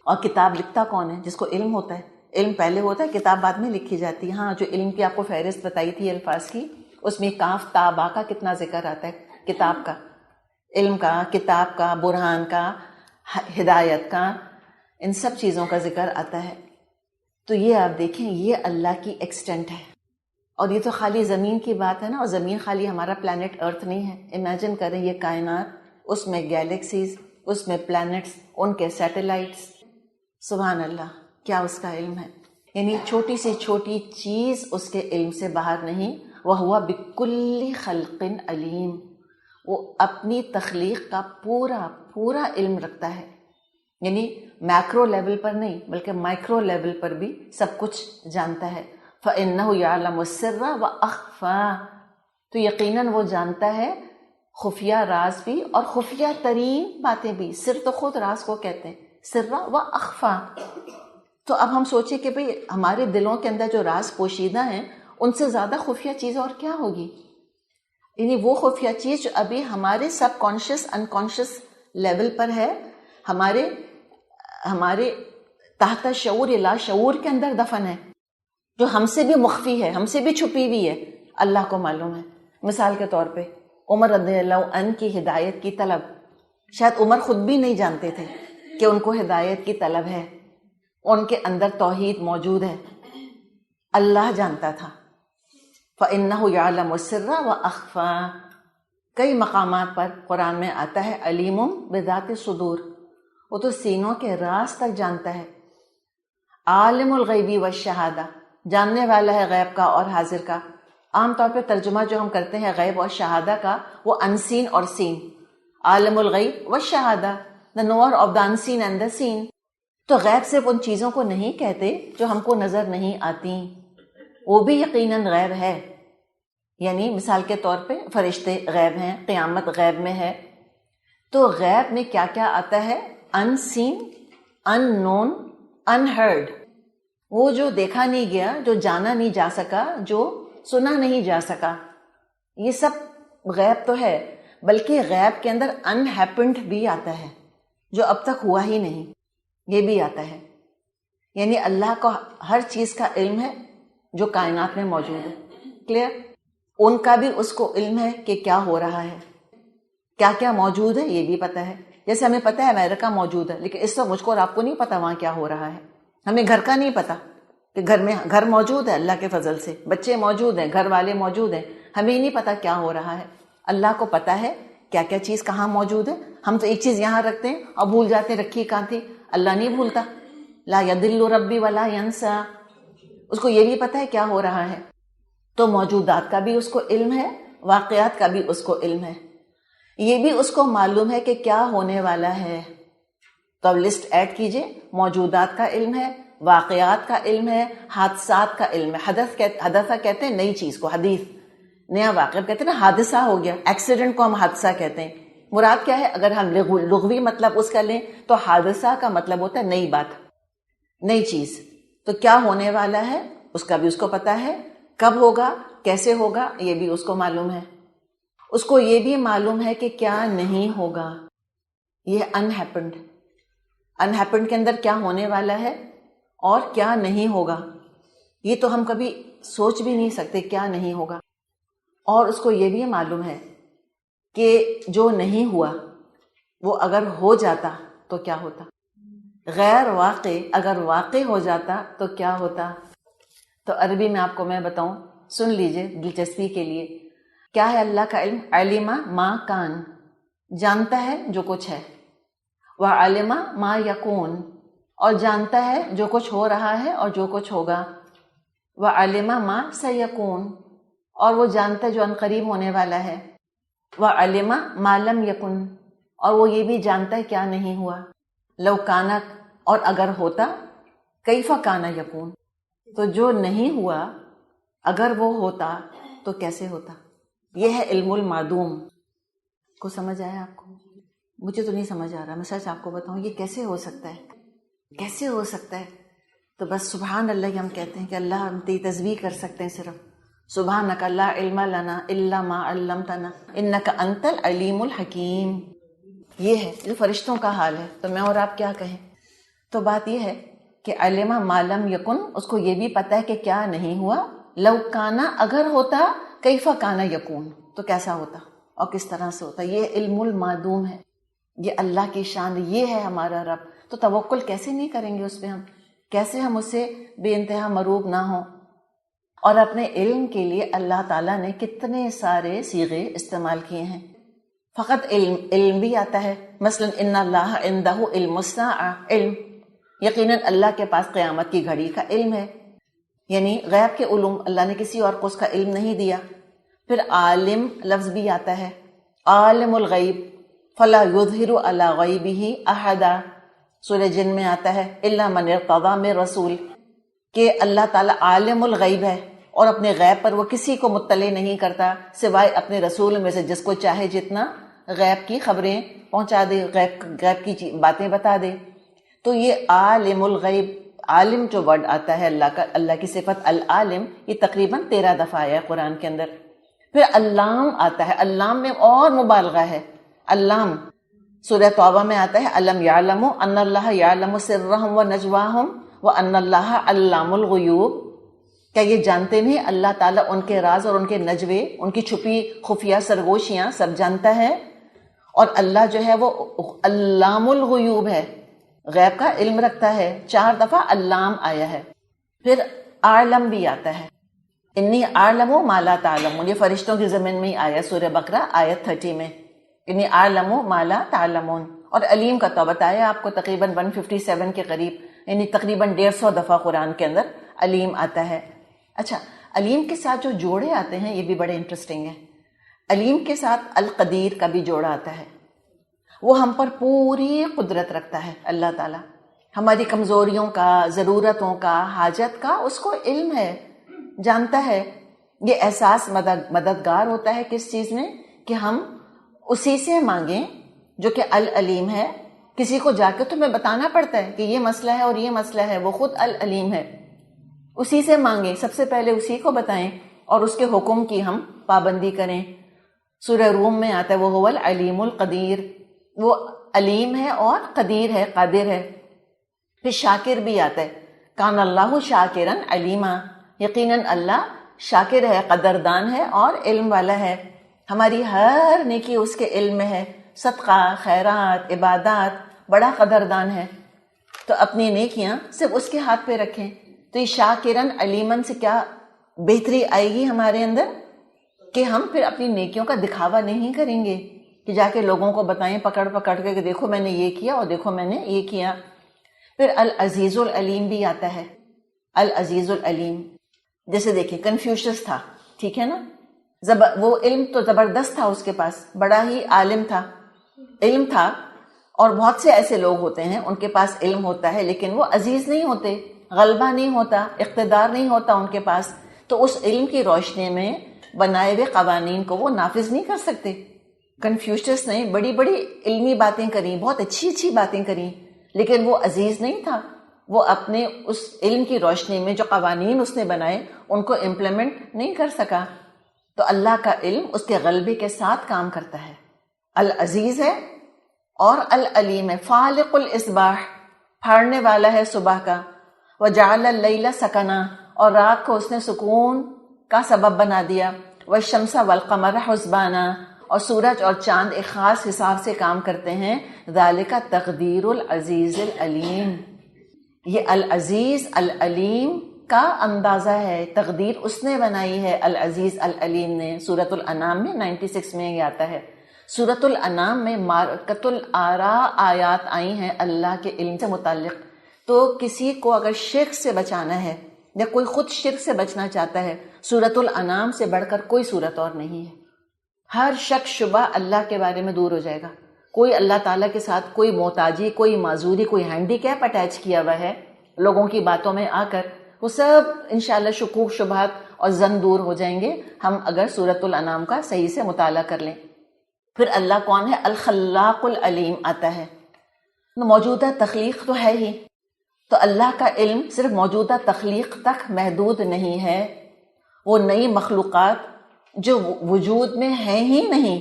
اور کتاب لکھتا کون ہے؟ جس کو علم ہوتا ہے۔ علم پہلے ہوتا ہے، کتاب بعد میں لکھی جاتی ہے۔ ہاں، جو علم کی آپ کو فہرست بتائی تھی الفاظ کی، اس میں کاف تا با کا کتنا ذکر آتا ہے؟ کتاب کا، علم کا، کتاب کا، برہان کا، ہدایت کا، ان سب چیزوں کا ذکر آتا ہے۔ تو یہ آپ دیکھیں، یہ اللہ کی ایکسٹینٹ ہے۔ اور یہ تو خالی زمین کی بات ہے نا، اور زمین خالی ہمارا پلانٹ ارتھ نہیں ہے۔ امیجن کریں یہ کائنات، اس میں گیلیکسیز، اس میں پلانٹس، ان کے سیٹلائٹس، سبحان اللہ، کیا اس کا علم ہے۔ یعنی چھوٹی سے چھوٹی چیز اس کے علم سے باہر نہیں۔ وَهُوَ بِكُلِّ خَلْقٍ عَلِيمٌ، وہ اپنی تخلیق کا پورا علم رکھتا ہے، یعنی میکرو لیول پر نہیں بلکہ مائکرو لیول پر بھی سب کچھ جانتا ہے۔ فَإِنَّهُ يَعْلَمُ السِّرَّ وَأَخْفَى، تو یقیناً وہ جانتا ہے خفیہ راز بھی اور خفیہ ترین باتیں بھی۔ سر تو خود راز کو کہتے ہیں، سر و اخفا۔ تو اب ہم سوچیں کہ بھئی ہمارے دلوں کے اندر جو راز پوشیدہ ہیں ان سے زیادہ خفیہ چیز اور کیا ہوگی؟ یعنی وہ خفیہ چیز جو ابھی ہمارے سب کانشیس انکانشیس لیول پر ہے، ہمارے تحت شعور یا لا شعور کے اندر دفن ہے، جو ہم سے بھی مخفی ہے، ہم سے بھی چھپی ہوئی ہے، اللہ کو معلوم ہے. مثال کے طور پہ عمر رضی اللہ عنہ کی ہدایت کی طلب، شاید عمر خود بھی نہیں جانتے تھے کہ ان کو ہدایت کی طلب ہے، ان کے اندر توحید موجود ہے، اللہ جانتا تھا. فَإِنَّهُ يَعْلَمُ السِّرَّ وَأَخْفَى. کئی مقامات پر قرآن میں آتا ہے علیم بذات الصدور، وہ تو سینوں کے راز تک جانتا ہے. عالم الغیبی والشہادہ، جاننے والا ہے غیب کا اور حاضر کا. عام طور پہ ترجمہ جو ہم کرتے ہیں غیب اور شہادہ کا وہ انسین اور سین، عالم الغیب والشہادہ، the knower of the unseen and the seen. تو غیب صرف ان چیزوں کو نہیں کہتے جو ہم کو نظر نہیں آتی، وہ بھی یقیناً غیب ہے. یعنی مثال کے طور پہ فرشتے غیب ہیں، قیامت غیب میں ہے. تو غیب میں کیا کیا آتا ہے؟ ان سین، ان نون، ان ہرڈ، وہ جو دیکھا نہیں گیا، جو جانا نہیں جا سکا، جو سنا نہیں جا سکا، یہ سب غیب تو ہے. بلکہ غیب کے اندر ان ہیپنڈ بھی آتا ہے، جو اب تک ہوا ہی نہیں، یہ بھی آتا ہے. یعنی اللہ کو ہر چیز کا علم ہے جو کائنات میں موجود ہے. کلیئر؟ ان کا بھی اس کو علم ہے کہ کیا ہو رہا ہے، کیا کیا موجود ہے، یہ بھی پتہ ہے. جیسے ہمیں پتہ ہے امریکہ موجود ہے، لیکن اس وقت مجھ کو اور آپ کو نہیں پتا وہاں کیا ہو رہا ہے. ہمیں گھر کا نہیں پتا کہ گھر موجود ہے اللہ کے فضل سے، بچے موجود ہیں، گھر والے موجود ہیں، ہمیں نہیں پتا کیا ہو رہا ہے. اللہ کو پتا ہے کیا کیا چیز کہاں موجود ہے. ہم تو ایک چیز یہاں رکھتے ہیں اور بھول جاتے ہیں رکھی کہاں تھی. اللہ نہیں بھولتا، لا یضل ربی ولا ینسا، اس کو یہ بھی پتا ہے کیا ہو رہا ہے. تو موجودات کا بھی اس کو علم ہے، واقعات کا بھی اس کو علم ہے. یہ بھی اس کو معلوم ہے کہ کیا ہونے والا ہے. تو اب لسٹ ایڈ کیجئے، موجودات کا علم ہے، واقعات کا علم ہے، حادثات کا علم ہے. حدثہ کہتے ہیں نئی چیز کو، حدیث نیا واقعہ کہتے ہیں نا، حادثہ ہو گیا، ایکسیڈنٹ کو ہم حادثہ کہتے ہیں. مراد کیا ہے؟ اگر ہم لغوی مطلب اس کا لیں تو حادثہ کا مطلب ہوتا ہے نئی بات، نئی چیز. تو کیا ہونے والا ہے اس کا بھی اس کو پتا ہے، کب ہوگا، کیسے ہوگا، یہ بھی اس کو معلوم ہے. اس کو یہ بھی معلوم ہے کہ کیا نہیں ہوگا. یہ انہیپنڈ کے اندر کیا ہونے والا ہے اور کیا نہیں ہوگا، یہ تو ہم کبھی سوچ بھی نہیں سکتے کیا نہیں ہوگا. اور اس کو یہ بھی معلوم ہے کہ جو نہیں ہوا وہ اگر ہو جاتا تو کیا ہوتا، غیر واقع اگر واقع ہو جاتا تو کیا ہوتا. تو عربی میں آپ کو میں بتاؤں، سن لیجئے دلچسپی کے لیے. کیا ہے اللہ کا علم؟ علم ما کان، جانتا ہے جو کچھ ہے. وعلم ما یکون، اور جانتا ہے جو کچھ ہو رہا ہے اور جو کچھ ہوگا. وعلم ما سیکون، اور وہ جانتا ہے جو عنقریب ہونے والا ہے. وعلم ما لم یکن، اور وہ یہ بھی جانتا ہے کیا نہیں ہوا. لو کانا، اور اگر ہوتا، کیف کانا یکون، تو جو نہیں ہوا اگر وہ ہوتا تو کیسے ہوتا. یہ ہے علم المعدوم. کو سمجھ آیا آپ کو؟ مجھے تو نہیں سمجھ آ رہا، میں سچ آپ کو بتاؤں یہ کیسے ہو سکتا ہے، کیسے ہو سکتا ہے. تو بس سبحان اللہ ہم کہتے ہیں کہ اللہ ہم تیری تسبیح کر سکتے ہیں صرف. سبحانک لا علم لنا الا ما علمتنا انک انت العلیم الحکیم. یہ ہے جو فرشتوں کا حال ہے. تو میں اور آپ کیا کہیں؟ تو بات یہ ہے کہ علم ما لم یکن، اس کو یہ بھی پتہ ہے کہ کیا نہیں ہوا. لو کانا، اگر ہوتا، کیف کانا یکون، تو کیسا ہوتا اور کس طرح سے ہوتا. یہ علم المعدوم ہے، یہ اللہ کی شان، یہ ہے ہمارا رب. تو توکل کیسے نہیں کریں گے اس پہ؟ ہم کیسے ہم اس سے بے انتہا مروب نہ ہوں. اور اپنے علم کے لیے اللہ تعالیٰ نے کتنے سارے صیغے استعمال کیے ہیں. فقط علم بھی آتا ہے. مثلا ان اللہ عندہ علم الساعہ، علم، یقیناً اللہ کے پاس قیامت کی گھڑی کا علم ہے. یعنی غیب کے علوم اللہ نے کسی اور کو اس کا علم نہیں دیا. پھر عالم لفظ بھی آتا ہے، عالم الغیب فلا یظہر علی غیبہ احدا. سورہ جن میں آتا ہے الا من ارتضی من رسول، کہ اللہ تعالیٰ عالم الغیب ہے اور اپنے غیب پر وہ کسی کو مطلع نہیں کرتا سوائے اپنے رسول میں سے جس کو چاہے جتنا غیب کی خبریں پہنچا دے، غیب کی باتیں بتا دے. تو یہ عالم الغیب، عالم جو ورڈ آتا ہے اللہ کا، اللہ کی صفت العالم، یہ تقریباً 13 دفعہ آیا ہے قرآن کے اندر. پھر اللام آتا ہے، اللام میں اور مبالغہ ہے، اللام سورہ توبہ میں آتا ہے الم یعلموا ان اللہ یعلم سرهم ونجواهم وان اللہ علام الغیوب، کیا یہ جانتے نہیں اللہ تعالیٰ ان کے راز اور ان کے نجوے، ان کی چھپی خفیہ سرگوشیاں سب جانتا ہے، اور اللہ جو ہے وہ علام الغیوب ہے، غیب کا علم رکھتا ہے۔ 4 دفعہ علام آیا ہے۔ پھر عالم بھی آتا ہے، انی اعلم ما لا تعلمون، یہ فرشتوں کی زمین میں ہی آیا سورہ بقرہ آیت 30 میں، انی اعلم ما لا تعلمون۔ اور علیم کا تو بتایا آپ کو تقریباً 157 کے قریب، یعنی تقریباً 150 دفعہ قرآن کے اندر علیم آتا ہے۔ اچھا، علیم کے ساتھ جو جوڑے آتے ہیں یہ بھی بڑے انٹرسٹنگ ہیں۔ علیم کے ساتھ القدیر کا بھی جوڑا آتا ہے، وہ ہم پر پوری قدرت رکھتا ہے اللہ تعالیٰ، ہماری کمزوریوں کا، ضرورتوں کا، حاجت کا اس کو علم ہے، جانتا ہے۔ یہ احساس مددگار ہوتا ہے کس چیز میں؟ کہ ہم اسی سے مانگیں جو کہ العلیم ہے۔ کسی کو جا کے تمہیں بتانا پڑتا ہے کہ یہ مسئلہ ہے اور یہ مسئلہ ہے، وہ خود العلیم ہے، اسی سے مانگیں، سب سے پہلے اسی کو بتائیں اور اس کے حکم کی ہم پابندی کریں۔ سورہ روم میں آتا ہے وہ هو العلیم القدیر، وہ علیم ہے اور قدیر ہے، قادر ہے۔ پھر شاکر بھی آتا ہے، کان اللہ شاکرا علیما، یقیناً اللہ شاکر ہے، قدردان ہے اور علم والا ہے۔ ہماری ہر نیکی اس کے علم میں ہے، صدقہ، خیرات، عبادات، بڑا قدردان ہے۔ تو اپنی نیکیاں صرف اس کے ہاتھ پہ رکھیں۔ تو یہ شاکرن علیمن سے کیا بہتری آئے گی ہمارے اندر کہ ہم پھر اپنی نیکیوں کا دکھاوا نہیں کریں گے کہ جا کے لوگوں کو بتائیں پکڑ پکڑ کے کہ دیکھو میں نے یہ کیا اور دیکھو میں نے یہ کیا۔ پھر العزیز العلیم بھی آتا ہے، العزیز العلیم، جیسے دیکھیں کنفیوشس تھا، ٹھیک ہے نا، وہ علم تو زبردست تھا اس کے پاس، بڑا ہی عالم تھا، علم تھا، اور بہت سے ایسے لوگ ہوتے ہیں ان کے پاس علم ہوتا ہے لیکن وہ عزیز نہیں ہوتے، غلبہ نہیں ہوتا، اقتدار نہیں ہوتا ان کے پاس، تو اس علم کی روشنی میں بنائے ہوئے قوانین کو وہ نافذ نہیں کر سکتے۔ کنفیوشس نے بڑی بڑی علمی باتیں کریں، بہت اچھی اچھی باتیں کریں، لیکن وہ عزیز نہیں تھا، وہ اپنے اس علم کی روشنی میں جو قوانین اس نے بنائے ان کو امپلیمنٹ نہیں کر سکا۔ تو اللہ کا علم اس کے غلبے کے ساتھ کام کرتا ہے، العزیز ہے اور العلیم ہے۔ فالق الاصباح، پھاڑنے والا ہے صبح کا، وجعل اللیل سکنا، اور رات کو اس نے سکون کا سبب بنا دیا، والشمس والقمر حسبانا، اور سورج اور چاند ایک خاص حساب سے کام کرتے ہیں، ذالک تقدیر العزیز العلیم، یہ العزیز العلیم کا اندازہ ہے، تقدیر اس نے بنائی ہے، العزیز العلیم نے۔ سورۃ الانعام میں 96 میں یہ آتا ہے۔ سورۃ الانعام میں مارکۃ الآراء آیات آئی ہیں اللہ کے علم سے متعلق، تو کسی کو اگر شرک سے بچانا ہے یا کوئی خود شرک سے بچنا چاہتا ہے، سورۃ الانعام سے بڑھ کر کوئی سورت اور نہیں ہے۔ ہر شک شبہ اللہ کے بارے میں دور ہو جائے گا، کوئی اللہ تعالیٰ کے ساتھ کوئی محتاجی، کوئی معذوری، کوئی ہینڈی کیپ اٹیچ کیا ہوا ہے لوگوں کی باتوں میں آ کر، وہ سب انشاءاللہ شکوک شبہات اور ظن دور ہو جائیں گے ہم اگر سورۃ الانعام کا صحیح سے مطالعہ کر لیں۔ پھر اللہ کون ہے؟ الخلاق العلیم آتا ہے، موجودہ تخلیق تو ہے ہی، تو اللہ کا علم صرف موجودہ تخلیق تک محدود نہیں ہے، وہ نئی مخلوقات جو وجود میں ہیں ہی نہیں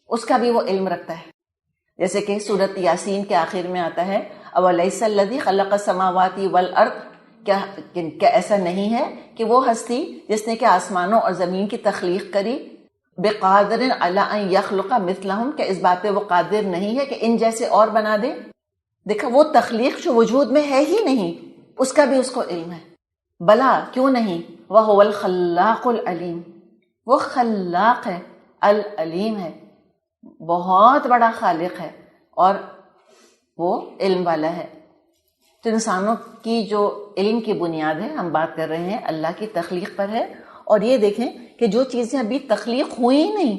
اس کا بھی وہ علم رکھتا ہے۔ جیسے کہ سورۃ یاسین کے آخر میں آتا ہے اولیس الذی خلق السماوات والارض، کیا ایسا نہیں ہے کہ وہ ہستی جس نے کہ آسمانوں اور زمین کی تخلیق کری، بقادر علی ان یخلق مثلہم، کہ اس بات پہ وہ قادر نہیں ہے کہ ان جیسے اور بنا دے۔ دیکھا، وہ تخلیق جو وجود میں ہے ہی نہیں اس کا بھی اس کو علم ہے۔ بلا، کیوں نہیں، وہو الخلاق العلیم، وہ خلاق ہے، العلیم ہے، بہت بڑا خالق ہے اور وہ علم والا ہے۔ تو انسانوں کی جو علم کی بنیاد ہے، ہم بات کر رہے ہیں اللہ کی تخلیق پر ہے، اور یہ دیکھیں کہ جو چیزیں ابھی تخلیق ہوئی نہیں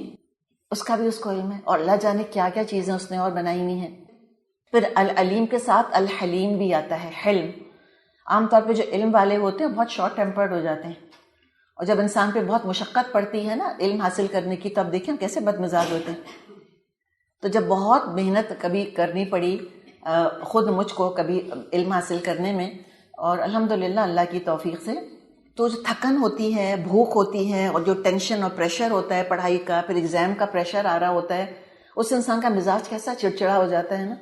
اس کا بھی اس کو علم ہے، اور اللہ جانے کیا کیا چیزیں اس نے اور بنائی ہوئی ہیں۔ پھر العلیم کے ساتھ الحلیم بھی آتا ہے، حلم۔ عام طور پہ جو علم والے ہوتے ہیں بہت شارٹ ٹیمپرڈ ہو جاتے ہیں، اور جب انسان پہ بہت مشقت پڑتی ہے نا علم حاصل کرنے کی، تو اب دیکھیں کیسے بد مزاج ہوتے ہیں۔ تو جب بہت محنت کبھی کرنی پڑی خود مجھ کو کبھی علم حاصل کرنے میں، اور الحمدللہ اللہ کی توفیق سے، تو جو تھکن ہوتی ہے، بھوک ہوتی ہے، اور جو ٹینشن اور پریشر ہوتا ہے پڑھائی کا، پھر ایگزام کا پریشر آ رہا ہوتا ہے، اس انسان کا مزاج کیسا چڑچڑا ہو جاتا ہے نا.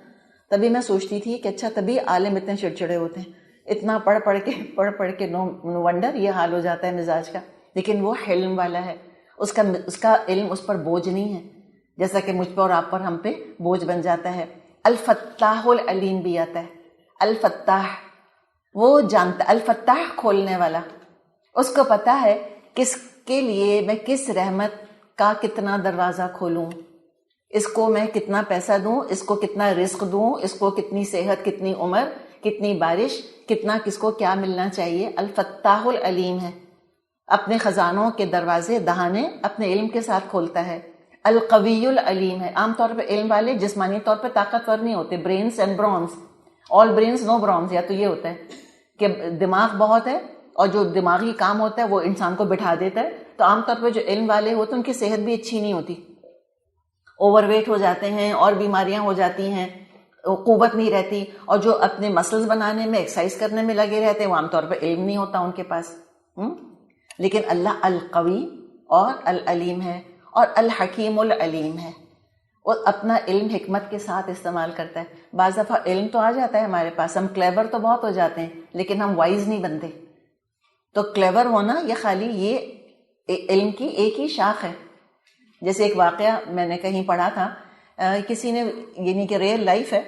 تبھی میں سوچتی تھی کہ اچھا تبھی عالم اتنے چڑچڑے ہوتے ہیں، اتنا پڑھ پڑھ کے نو ونڈر یہ حال ہو جاتا ہے مزاج کا. لیکن وہ علم والا ہے، اس کا علم اس پر بوجھ نہیں ہے، جیسا کہ مجھ پر اور آپ پر ہم پہ بوجھ بن جاتا ہے. الفتاح العلیم بھی آتا ہے. الفتاح وہ جانتا، الفتاح کھولنے والا، اس کو پتا ہے کس کے لیے میں کس رحمت کا کتنا دروازہ کھولوں، اس کو میں کتنا پیسہ دوں، اس کو کتنا رزق دوں، اس کو کتنی صحت، کتنی عمر، کتنی بارش، کتنا کس کو کیا ملنا چاہیے. الفتاح العلیم ہے، اپنے خزانوں کے دروازے دہانے اپنے علم کے ساتھ کھولتا ہے. القوی العلیم ہے. عام طور پہ علم والے جسمانی طور پہ طاقتور نہیں ہوتے، brains and brawns, all brains no brawns. یا تو یہ ہوتا ہے کہ دماغ بہت ہے اور جو دماغی کام ہوتا ہے وہ انسان کو بٹھا دیتا ہے. تو عام طور پہ جو علم والے ہوتے ہیں ان کی صحت بھی اچھی نہیں ہوتی، اوور ویٹ ہو جاتے ہیں اور بیماریاں ہو جاتی ہیں، قوت نہیں رہتی. اور جو اپنے مسلز بنانے میں، ایکسرسائز کرنے میں لگے رہتے ہیں، وہ عام طور پہ علم نہیں ہوتا ان کے پاس. لیکن اللہ القوی اور العلیم ہے، اور الحکیم العلیم ہے. وہ اپنا علم حکمت کے ساتھ استعمال کرتا ہے. بعض دفعہ علم تو آ جاتا ہے ہمارے پاس، ہم کلیور تو بہت ہو جاتے ہیں لیکن ہم وائز نہیں بنتے. تو کلیور ہونا یہ خالی یہ علم کی ایک ہی شاخ ہے. جیسے ایک واقعہ میں نے کہیں پڑھا تھا، کسی نے، یعنی کہ ریئل لائف ہے،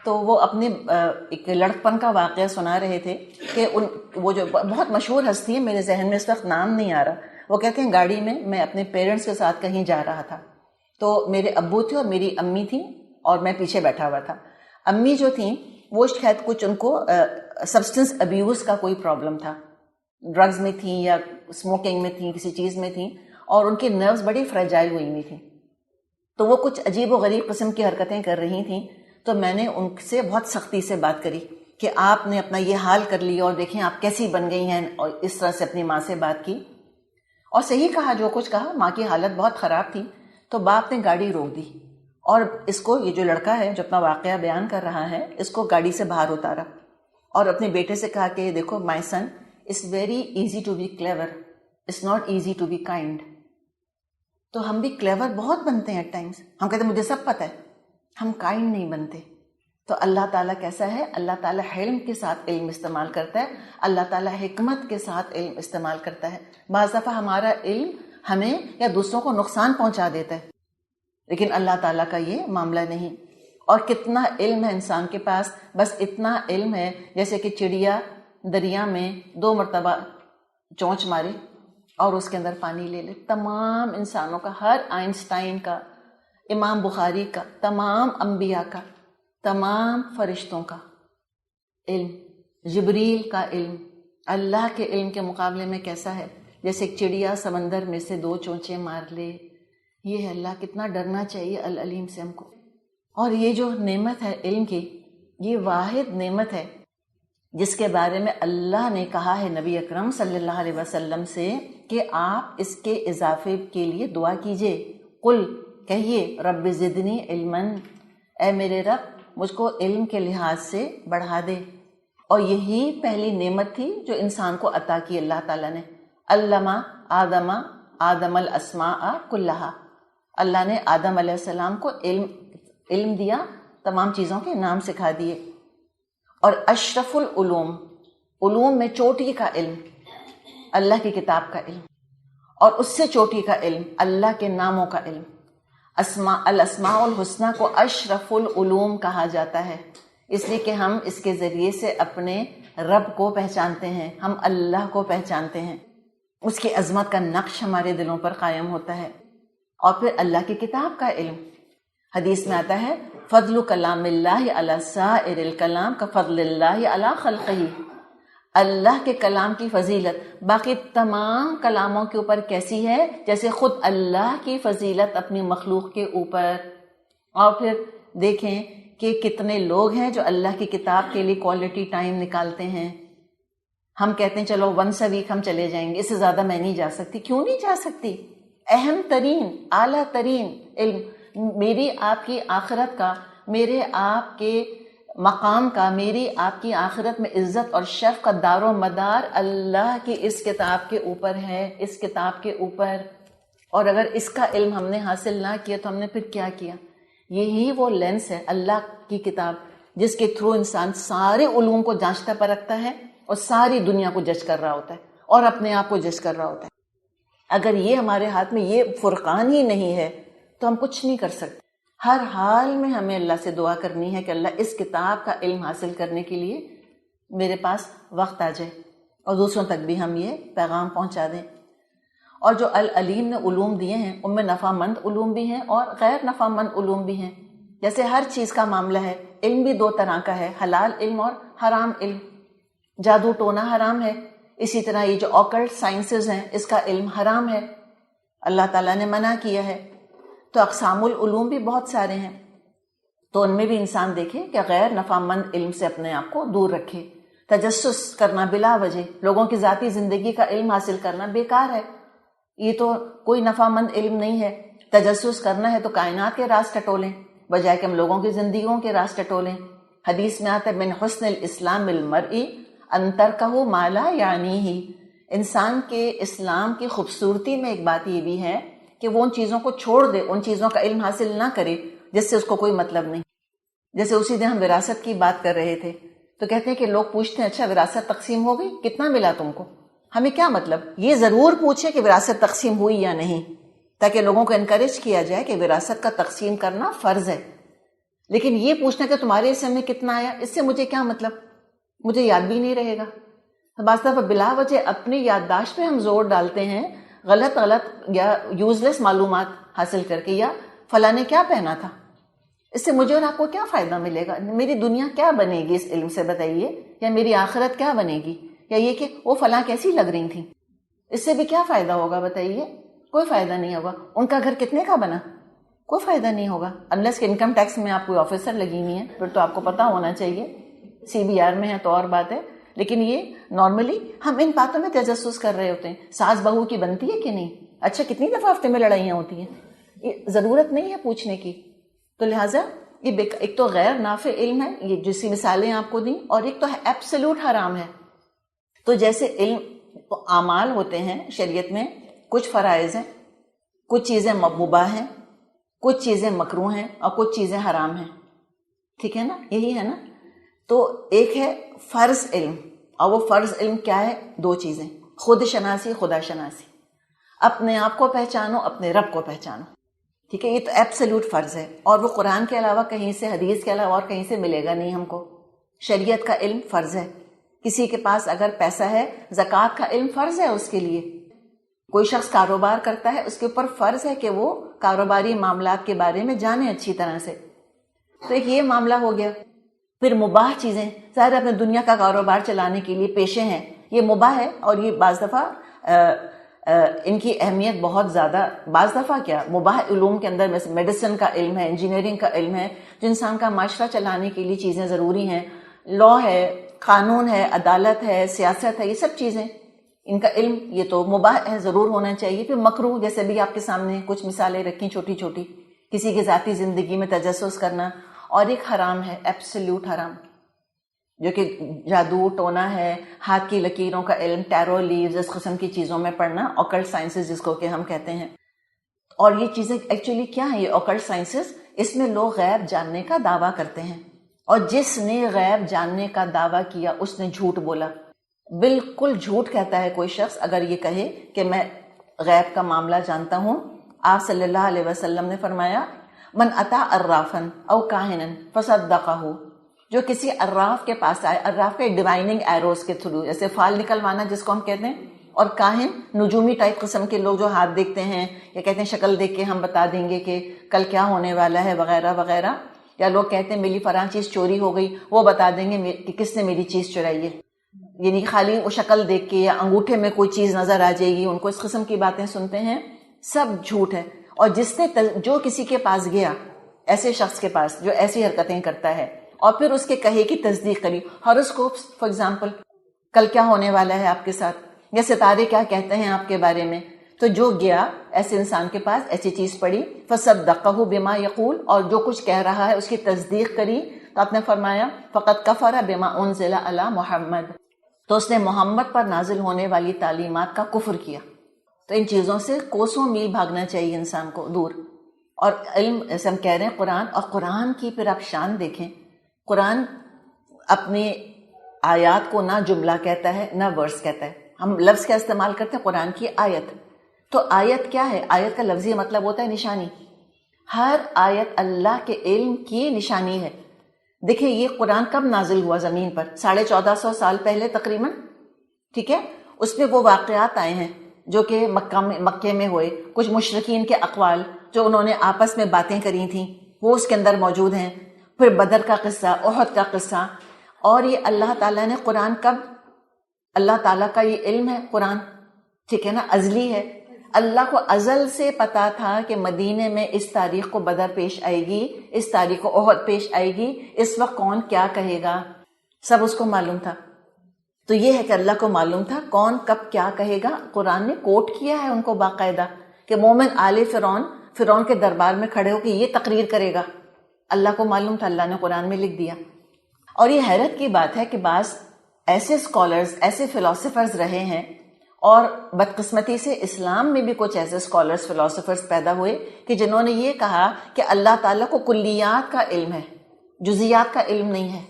تو وہ اپنے ایک لڑکپن کا واقعہ سنا رہے تھے کہ وہ جو بہت مشہور ہستی ہے، میرے ذہن میں اس وقت نام نہیں آ رہا، وہ کہتے ہیں گاڑی میں اپنے پیرنٹس کے ساتھ کہیں جا رہا تھا. تو میرے ابو تھے اور میری امی تھیں اور میں پیچھے بیٹھا ہوا تھا. امی جو تھیں وہ شاید کچھ ان کو سبسٹنس ابیوز کا کوئی پرابلم تھا، ڈرگز میں تھیں یا اسموکنگ میں تھیں، کسی چیز میں تھیں، اور ان کی نروز بڑی فریجائل ہوئی ہوئی تھیں. تو وہ کچھ عجیب و غریب قسم کی حرکتیں کر رہی تھیں. تو میں نے ان سے بہت سختی سے بات کری کہ آپ نے اپنا یہ حال کر لیا اور دیکھیں آپ کیسی بن گئی ہیں، اور اس طرح سے اپنی ماں سے بات کی. اور صحیح کہا جو کچھ کہا، ماں کی حالت بہت خراب تھی. تو باپ نے گاڑی روک دی اور اس کو، یہ جو لڑکا ہے جو اپنا واقعہ بیان کر رہا ہے، اس کو گاڑی سے باہر اتارا اور اپنے بیٹے سے کہا کہ دیکھو my son, it's very easy to be clever, it's not easy to be kind. تو ہم بھی کلیور بہت بنتے ہیں ایٹ ٹائمز، ہم کہتے ہیں مجھے سب پتہ ہے، ہم کائنڈ نہیں بنتے. تو اللہ تعالیٰ کیسا ہے؟ اللہ تعالیٰ علم کے ساتھ علم استعمال کرتا ہے، اللہ تعالیٰ حکمت کے ساتھ علم استعمال کرتا ہے. بعض دفعہ ہمارا علم ہمیں یا دوسروں کو نقصان پہنچا دیتا ہے، لیکن اللہ تعالیٰ کا یہ معاملہ نہیں. اور کتنا علم ہے انسان کے پاس، بس اتنا علم ہے جیسے کہ چڑیا دریا میں 2 مرتبہ چونچ مارے اور اس کے اندر پانی لے لے. تمام انسانوں کا، ہر آئنسٹائن کا، امام بخاری کا، تمام انبیاء کا، تمام فرشتوں کا علم، جبریل کا علم اللہ کے علم کے مقابلے میں کیسا ہے؟ جیسے ایک چڑیا سمندر میں سے 2 چونچیں مار لے. یہ ہے اللہ، کتنا ڈرنا چاہیے العلیم سے ہم کو. اور یہ جو نعمت ہے علم کی، یہ واحد نعمت ہے جس کے بارے میں اللہ نے کہا ہے نبی اکرم صلی اللہ علیہ وسلم سے کہ آپ اس کے اضافے کے لیے دعا کیجئے. قل، کہیے، رب زدنی علما، اے میرے رب مجھ کو علم کے لحاظ سے بڑھا دے. اور یہی پہلی نعمت تھی جو انسان کو عطا کی اللہ تعالیٰ نے. علامہ آدم الاسماء کلہا، اللہ نے آدم علیہ السلام کو علم دیا، تمام چیزوں کے نام سکھا دیے. اور اشرف العلوم، علوم میں چوٹی کا علم اللہ کی کتاب کا علم، اور اس سے چوٹی کا علم اللہ کے ناموں کا علم. الاسماء الحسنہ کو اشرف العلوم کہا جاتا ہے، اس لیے کہ ہم اس کے ذریعے سے اپنے رب کو پہچانتے ہیں، ہم اللہ کو پہچانتے ہیں، اس کی عظمت کا نقش ہمارے دلوں پر قائم ہوتا ہے. اور پھر اللہ کی کتاب کا علم، حدیث میں آتا ہے فضل کلام اللہ علی سائر الکلام کفضل اللہ علی خلقہ. اللہ کے کلام کی فضیلت باقی تمام کلاموں کے اوپر کیسی ہے؟ جیسے خود اللہ کی فضیلت اپنی مخلوق کے اوپر. اور پھر دیکھیں کہ کتنے لوگ ہیں جو اللہ کی کتاب کے لیے کوالٹی ٹائم نکالتے ہیں. ہم کہتے ہیں چلو ونس اے ویک ہم چلے جائیں گے، اس سے زیادہ میں نہیں جا سکتی. کیوں نہیں جا سکتی؟ اہم ترین، اعلیٰ ترین علم میری آپ کی آخرت کا، میرے آپ کے مقام کا، میری آپ کی آخرت میں عزت اور شرف کا دار و مدار اللہ کی اس کتاب کے اوپر ہے، اس کتاب کے اوپر. اور اگر اس کا علم ہم نے حاصل نہ کیا تو ہم نے پھر کیا کیا؟ یہی وہ لینس ہے اللہ کی کتاب جس کے تھرو انسان سارے علوم کو جانچتا پرکھتا ہے اور ساری دنیا کو جج کر رہا ہوتا ہے اور اپنے آپ کو جج کر رہا ہوتا ہے. اگر یہ ہمارے ہاتھ میں یہ فرقان ہی نہیں ہے تو ہم کچھ نہیں کر سکتے. ہر حال میں ہمیں اللہ سے دعا کرنی ہے کہ اللہ اس کتاب کا علم حاصل کرنے کے لیے میرے پاس وقت آ جائے اور دوسروں تک بھی ہم یہ پیغام پہنچا دیں. اور جو العلیم نے علوم دیے ہیں ان میں نفع مند علوم بھی ہیں اور غیر نفع مند علوم بھی ہیں. جیسے ہر چیز کا معاملہ ہے، علم بھی دو طرح کا ہے، حلال علم اور حرام علم. جادو ٹونا حرام ہے، اسی طرح یہ جو آکلٹ سائنسز ہیں اس کا علم حرام ہے، اللہ تعالیٰ نے منع کیا ہے. تو اقسام العلوم بھی بہت سارے ہیں، تو ان میں بھی انسان دیکھے کہ غیر نفع مند علم سے اپنے آپ کو دور رکھے. تجسس کرنا بلا وجہ، لوگوں کی ذاتی زندگی کا علم حاصل کرنا بیکار ہے، یہ تو کوئی نفع مند علم نہیں ہے. تجسس کرنا ہے تو کائنات کے راز ٹٹولیں بجائے کہ ہم لوگوں کی زندگیوں کے راز ٹٹولیں. حدیث میں آتا ہے من حسن الاسلام المرء ان ترکہ ما لا یعنیہ. انسان کے اسلام کی خوبصورتی میں ایک بات یہ بھی ہے کہ وہ ان چیزوں کو چھوڑ دے، ان چیزوں کا علم حاصل نہ کرے جس سے اس کو کوئی مطلب نہیں. جیسے اسی دن ہم وراثت کی بات کر رہے تھے تو کہتے ہیں کہ لوگ پوچھتے ہیں اچھا وراثت تقسیم ہو گئی، کتنا ملا تم کو؟ ہمیں کیا مطلب؟ یہ ضرور پوچھے کہ وراثت تقسیم ہوئی یا نہیں، تاکہ لوگوں کو انکریج کیا جائے کہ وراثت کا تقسیم کرنا فرض ہے. لیکن یہ پوچھنا کہ تمہارے حصے میں کتنا آیا، اس سے مجھے کیا مطلب؟ مجھے یاد بھی نہیں رہے گا. بعض دفعہ بلا وجہ اپنی یادداشت پہ ہم زور ڈالتے ہیں غلط یا یوزلیس معلومات حاصل کر کے، یا فلاں نے کیا پہنا تھا، اس سے مجھے اور آپ کو کیا فائدہ ملے گا؟ میری دنیا کیا بنے گی اس علم سے بتائیے؟ یا میری آخرت کیا بنے گی؟ یا یہ کہ وہ فلاں کیسی لگ رہی تھیں، اس سے بھی کیا فائدہ ہوگا بتائیے؟ کوئی فائدہ نہیں ہوگا. ان کا گھر کتنے کا بنا، کوئی فائدہ نہیں ہوگا. انلیس کہ انکم ٹیکس میں آپ کوئی آفیسر لگی ہوئی ہیں، پھر تو آپ کو پتا ہونا چاہیے. CBR میں ہے تو اور بات ہے، لیکن یہ نارملی ہم ان باتوں میں تجسس کر رہے ہوتے ہیں. ساس بہو کی بنتی ہے کہ نہیں؟ اچھا کتنی دفعہ ہفتے میں لڑائیاں ہوتی ہیں؟ یہ ضرورت نہیں ہے پوچھنے کی. تو لہٰذا یہ ایک تو غیر نافع علم ہے، یہ جیسی مثالیں آپ کو دیں، اور ایک تو ایبسولوٹ حرام ہے. تو جیسے علم اعمال ہوتے ہیں شریعت میں، کچھ فرائض ہیں، کچھ چیزیں مباح ہیں، کچھ چیزیں مکروہ ہیں اور کچھ چیزیں حرام ہیں. ٹھیک ہے نا؟ یہی ہے نا؟ تو ایک ہے فرض علم، اور وہ فرض علم کیا ہے؟ دو چیزیں، خود شناسی، خدا شناسی. اپنے آپ کو پہچانو، اپنے رب کو پہچانو. ٹھیک ہے؟ یہ تو ایبسولوٹ فرض ہے، اور وہ قرآن کے علاوہ کہیں سے، حدیث کے علاوہ اور کہیں سے ملے گا نہیں ہم کو. شریعت کا علم فرض ہے. کسی کے پاس اگر پیسہ ہے، زکوٰۃ کا علم فرض ہے اس کے لیے. کوئی شخص کاروبار کرتا ہے، اس کے اوپر فرض ہے کہ وہ کاروباری معاملات کے بارے میں جانے اچھی طرح سے. تو ایک یہ معاملہ ہو گیا. پھر مباح چیزیں، ظاہر اپنے دنیا کا کاروبار چلانے کے لیے پیشے ہیں، یہ مباح ہے، اور یہ بعض دفعہ ان کی اہمیت بہت زیادہ، بعض دفعہ کیا مباح علوم کے اندر میں میڈیسن کا علم ہے، انجینئرنگ کا علم ہے، جو انسان کا معاشرہ چلانے کے لیے چیزیں ضروری ہیں. لاء ہے، قانون ہے، عدالت ہے، سیاست ہے، یہ سب چیزیں ان کا علم یہ تو مباح ہے، ضرور ہونا چاہیے. پھر مکروہ، جیسے بھی آپ کے سامنے کچھ مثالیں رکھی چھوٹی چھوٹی، کسی کی ذاتی زندگی میں تجسس کرنا. اور ایک حرام ہے، ایبسولوٹ حرام، جو کہ جادو ٹونا ہے، ہاتھ کی لکیروں کا علم، ٹیرو لیوز، اس قسم کی چیزوں میں پڑھنا، اوکلٹ سائنسز جس کو کہ ہم کہتے ہیں. اور یہ چیزیں ایکچولی کیا ہیں؟ یہ اوکلٹ سائنسز، اس میں لوگ غیب جاننے کا دعویٰ کرتے ہیں، اور جس نے غیب جاننے کا دعویٰ کیا اس نے جھوٹ بولا. بالکل جھوٹ کہتا ہے کوئی شخص اگر یہ کہے کہ میں غیب کا معاملہ جانتا ہوں. آپ صلی اللہ علیہ وسلم نے فرمایا من اتا عرافن او کاہنن فصدقہ، جو کسی عراف کے پاس آئے، عراف کے ڈیوائننگ ایروز کے تھرو، جیسے فال نکلوانا جس کو ہم کہتے ہیں، اور کاہن نجومی ٹائپ قسم کے لوگ جو ہاتھ دیکھتے ہیں یا کہتے ہیں شکل دیکھ کے ہم بتا دیں گے کہ کل کیا ہونے والا ہے وغیرہ وغیرہ، یا لوگ کہتے ہیں میری فلاں چیز چوری ہو گئی، وہ بتا دیں گے کہ کس نے میری چیز چرائی ہے. یعنی خالی وہ شکل دیکھ کے یا انگوٹھے میں کوئی چیز نظر آ جائے گی، ان کو اس قسم کی باتیں سنتے ہیں، سب جھوٹ ہے. اور جس نے جو کسی کے پاس گیا، ایسے شخص کے پاس جو ایسی حرکتیں کرتا ہے، اور پھر اس کے کہے کی تصدیق کری، ہاروسکوپس فار ایگزامپل، کل کیا ہونے والا ہے آپ کے ساتھ، یا ستارے کیا کہتے ہیں آپ کے بارے میں، تو جو گیا ایسے انسان کے پاس ایسی چیز پڑی، فصدقہ بما یقول، اور جو کچھ کہہ رہا ہے اس کی تصدیق کری، تو آپ نے فرمایا فقط کفر بما انزل علی محمد، تو اس نے محمد پر نازل ہونے والی تعلیمات کا کفر کیا. تو ان چیزوں سے کوسوں میل بھاگنا چاہیے انسان کو دور. اور علم جیسے ہم کہہ رہے ہیں قرآن، اور قرآن کی پھر آپ شان دیکھیں. قرآن اپنی آیات کو نہ جملہ کہتا ہے نہ ورس کہتا ہے. ہم لفظ کیا استعمال کرتے ہیں؟ قرآن کی آیت. تو آیت کیا ہے؟ آیت کا لفظی مطلب ہوتا ہے نشانی. ہر آیت اللہ کے علم کی نشانی ہے. دیکھیں یہ قرآن کب نازل ہوا زمین پر؟ 1450 سال پہلے تقریباً. ٹھیک ہے، اس میں وہ واقعات آئے ہیں جو کہ مکے میں ہوئے. کچھ مشرکین کے اقوال جو انہوں نے آپس میں باتیں کری تھیں وہ اس کے اندر موجود ہیں. پھر بدر کا قصہ، احد کا قصہ. اور یہ اللہ تعالیٰ نے قرآن کب، اللہ تعالیٰ کا یہ علم ہے قرآن، ٹھیک ہے نا، ازلی ہے. اللہ کو ازل سے پتا تھا کہ مدینے میں اس تاریخ کو بدر پیش آئے گی، اس تاریخ کو احد پیش آئے گی، اس وقت کون کیا کہے گا، سب اس کو معلوم تھا. تو یہ ہے کہ اللہ کو معلوم تھا کون کب کیا کہے گا. قرآن نے کوٹ کیا ہے ان کو باقاعدہ کہ مومن آل فرعون کے دربار میں کھڑے ہو کے یہ تقریر کرے گا. اللہ کو معلوم تھا، اللہ نے قرآن میں لکھ دیا. اور یہ حیرت کی بات ہے کہ بعض ایسے اسکالرز، ایسے فلاسفرز رہے ہیں، اور بدقسمتی سے اسلام میں بھی کچھ ایسے اسکالرز، فلاسفرز پیدا ہوئے کہ جنہوں نے یہ کہا کہ اللہ تعالیٰ کو کلیات کا علم ہے، جزیات کا علم نہیں ہے.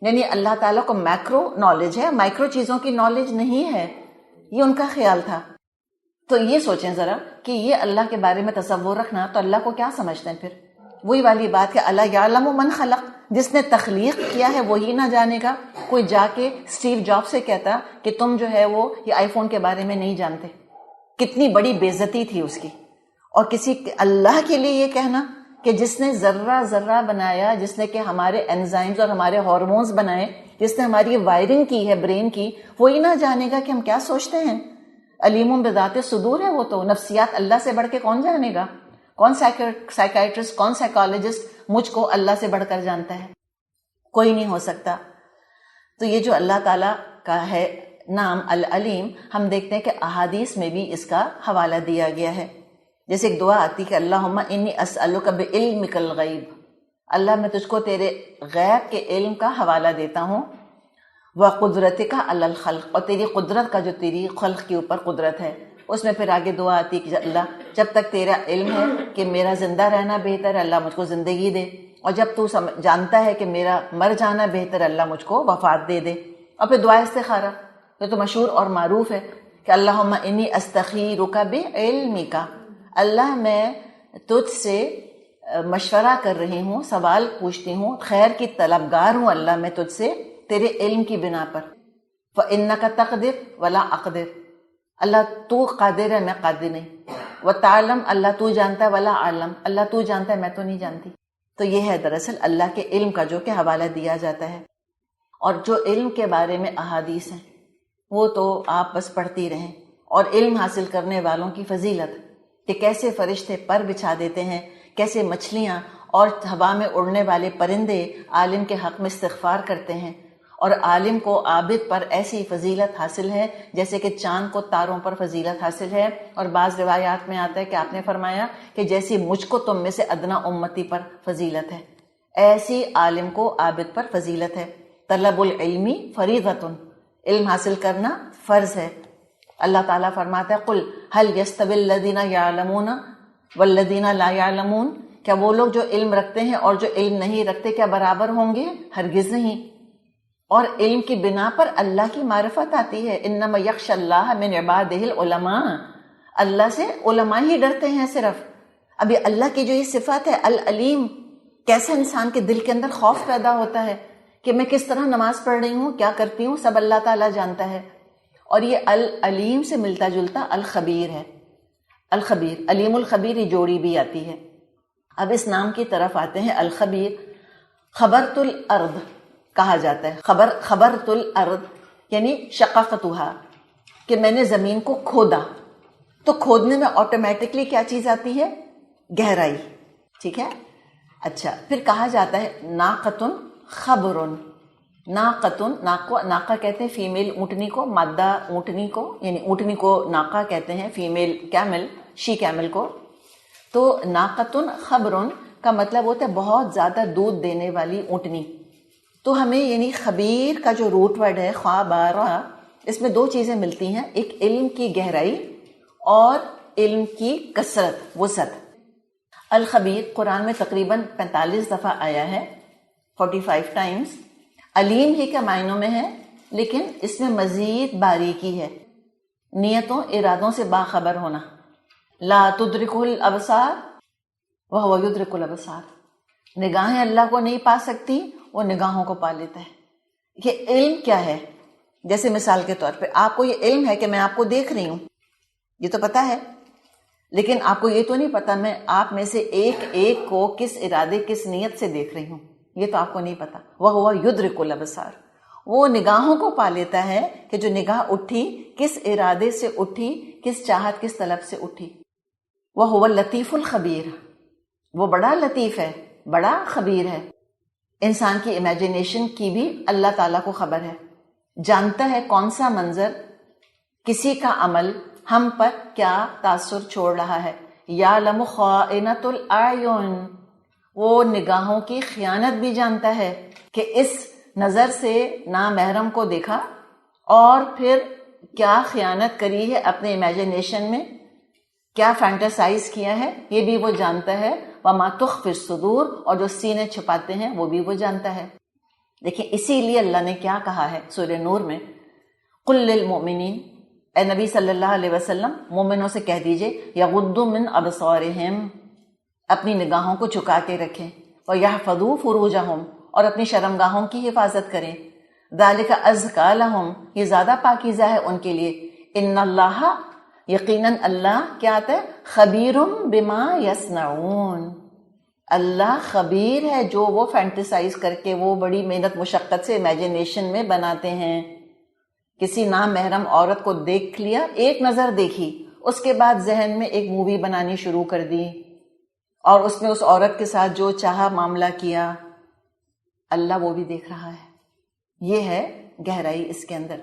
یعنی اللہ تعالیٰ کو میکرو نالج ہے، مائکرو چیزوں کی نالج نہیں ہے. یہ ان کا خیال تھا. تو یہ سوچیں ذرا کہ یہ اللہ کے بارے میں تصور رکھنا، تو اللہ کو کیا سمجھتے ہیں پھر؟ وہی والی بات کہ اللہ یعلم من خلق، جس نے تخلیق کیا ہے وہی نہ جانے گا. کوئی جا کے اسٹیو جاب سے کہتا کہ تم جو ہے وہ یہ آئی فون کے بارے میں نہیں جانتے، کتنی بڑی بے عزتی تھی اس کی. اور کسی اللہ کے لیے یہ کہنا کہ جس نے ذرہ ذرہ بنایا، جس نے کہ ہمارے انزائمز اور ہمارے ہارمونز بنائے، جس نے ہماری وائرنگ کی ہے برین کی، وہی نہ جانے گا کہ ہم کیا سوچتے ہیں. علیم بذات صدور ہے وہ تو. نفسیات اللہ سے بڑھ کے کون جانے گا؟ کون سائیکائٹرسٹ، کون سائیکالوجسٹ مجھ کو اللہ سے بڑھ کر جانتا ہے؟ کوئی نہیں ہو سکتا. تو یہ جو اللہ تعالیٰ کا ہے نام العلیم، ہم دیکھتے ہیں کہ احادیث میں بھی اس کا حوالہ دیا گیا ہے. جیسے ایک دعا آتی کہ اللہم انی اسألک بعلمک الغیب، اللہ میں تجھ کو تیرے غیب کے علم کا حوالہ دیتا ہوں، وقدرتک علی الخلق، اور تیری قدرت کا جو تیری خلق کے اوپر قدرت ہے. اس میں پھر آگے دعا آتی کہ اللہ جب تک تیرا علم ہے کہ میرا زندہ رہنا بہتر ہے، اللہ مجھ کو زندگی دے، اور جب تو جانتا ہے کہ میرا مر جانا بہتر ہے، اللہ مجھ کو وفات دے دے. اور پھر دعا استخارہ جو تو مشہور اور معروف ہے کہ اللہم انی استخیرک بعلمک، اللہ میں تجھ سے مشورہ کر رہی ہوں، سوال پوچھتی ہوں، خیر کی طلبگار ہوں اللہ میں تجھ سے تیرے علم کی بنا پر. فإنک تقدر ولا اقدر، اللہ تو قادر ہے میں قادر نہیں. وتعلم، اللہ تو جانتا ہے، ولا عالم، اللہ تو جانتا ہے میں تو نہیں جانتی. تو یہ ہے دراصل اللہ کے علم کا جو کہ حوالہ دیا جاتا ہے. اور جو علم کے بارے میں احادیث ہیں وہ تو آپ بس پڑھتی رہیں. اور علم حاصل کرنے والوں کی فضیلت کہ کیسے فرشتے پر بچھا دیتے ہیں، کیسے مچھلیاں اور ہوا میں اڑنے والے پرندے عالم کے حق میں استغفار کرتے ہیں. اور عالم کو عابد پر ایسی فضیلت حاصل ہے جیسے کہ چاند کو تاروں پر فضیلت حاصل ہے. اور بعض روایات میں آتا ہے کہ آپ نے فرمایا کہ جیسی مجھ کو تم میں سے ادنا امتی پر فضیلت ہے، ایسی عالم کو عابد پر فضیلت ہے. طلب العلمی فریضۃ، علم حاصل کرنا فرض ہے. اللہ تعالیٰ فرماتا ہے قل هل يستوي الذين يعلمون والذين لا يعلمون، کیا وہ لوگ جو علم رکھتے ہیں اور جو علم نہیں رکھتے کیا برابر ہوں گے؟ ہرگز نہیں. اور علم کی بنا پر اللہ کی معرفت آتی ہے. انما یخشى اللہ من عبادہ العلماء، اللہ سے علماء ہی ڈرتے ہیں صرف. ابھی اللہ کی جو یہ صفت ہے العلیم، کیسے انسان کے دل کے اندر خوف پیدا ہوتا ہے کہ میں کس طرح نماز پڑھ رہی ہوں، کیا کرتی ہوں، سب اللہ تعالیٰ جانتا ہے. اور یہ العلیم سے ملتا جلتا الخبیر ہے. الخبیر، علیم الخبیر، یہ جوڑی بھی آتی ہے. اب اس نام کی طرف آتے ہیں. الخبیر خبرت الارض کہا جاتا ہے. خبرت الارض یعنی شقاقتها، کہ میں نے زمین کو کھودا. تو کھودنے میں آٹومیٹکلی کیا چیز آتی ہے؟ گہرائی. ٹھیک ہے. اچھا، پھر کہا جاتا ہے ناقتن خبرن. ناقتن، ناقہ کہتے ہیں فیمیل اونٹنی کو، مادہ اونٹنی کو، یعنی اونٹنی کو ناقہ کہتے ہیں، فیمیل کیمل، شی کیمل کو. تو ناقتن خبرن کا مطلب ہوتا ہے بہت زیادہ دودھ دینے والی اونٹنی. تو ہمیں یعنی خبیر کا جو روٹ ورڈ ہے خبارہ، اس میں دو چیزیں ملتی ہیں، ایک علم کی گہرائی اور علم کی کثرت، وسعت. الخبیر قرآن میں تقریباً 45 دفعہ آیا ہے، 45 ٹائمز. علیم ہی کے معنوں میں ہے، لیکن اس میں مزید باریکی ہے، نیتوں ارادوں سے باخبر ہونا. لا تدرکہ الابصار وہو یدرک الابصار، نگاہیں اللہ کو نہیں پا سکتی، وہ نگاہوں کو پا لیتا ہے. یہ علم کیا ہے؟ جیسے مثال کے طور پہ آپ کو یہ علم ہے کہ میں آپ کو دیکھ رہی ہوں، یہ تو پتا ہے، لیکن آپ کو یہ تو نہیں پتا میں آپ میں سے ایک ایک کو کس ارادے کس نیت سے دیکھ رہی ہوں، یہ تو آپ کو نہیں پتا. وہو یدرک الابصار، وہ نگاہوں کو پا لیتا ہے کہ جو نگاہ اٹھی کس ارادے سے اٹھی، کس چاہت کس طلب سے اٹھی. وہو اللطیف الخبیر، وہ بڑا لطیف ہے، بڑا خبیر ہے. انسان کی امیجنیشن کی بھی اللہ تعالیٰ کو خبر ہے، جانتا ہے کون سا منظر، کسی کا عمل ہم پر کیا تاثر چھوڑ رہا ہے. یعلم خائنۃ الاعین، وہ نگاہوں کی خیانت بھی جانتا ہے کہ اس نظر سے نامحرم کو دیکھا اور پھر کیا خیانت کری ہے اپنے امیجنیشن میں، کیا فینٹاسائز کیا ہے، یہ بھی وہ جانتا ہے. وما تخفی الصدور، اور جو سینے چھپاتے ہیں وہ بھی وہ جانتا ہے. دیکھیں اسی لیے اللہ نے کیا کہا ہے سورہ نور میں، قل للمؤمنین، اے نبی صلی اللہ علیہ وسلم مومنوں سے کہہ دیجئے، یغضوا من ابصارہم، اپنی نگاہوں کو جھکا کے رکھیں، ویحفظوا فروجہم، اور اپنی شرمگاہوں کی حفاظت کریں. ذالک ازکی لہم، یہ زیادہ پاکیزہ ہے ان کے لیے. ان اللہ، یقیناً اللہ کیا آتا ہے، خبیر بما یصنعون، اللہ خبیر ہے جو وہ فینٹیسائز کر کے وہ بڑی محنت مشقت سے امیجنیشن میں بناتے ہیں. کسی نامحرم عورت کو دیکھ لیا، ایک نظر دیکھی، اس کے بعد ذہن میں ایک مووی بنانی شروع کر دی اور اس میں اس عورت کے ساتھ جو چاہا معاملہ کیا. اللہ وہ بھی دیکھ رہا ہے. یہ ہے گہرائی اس کے اندر.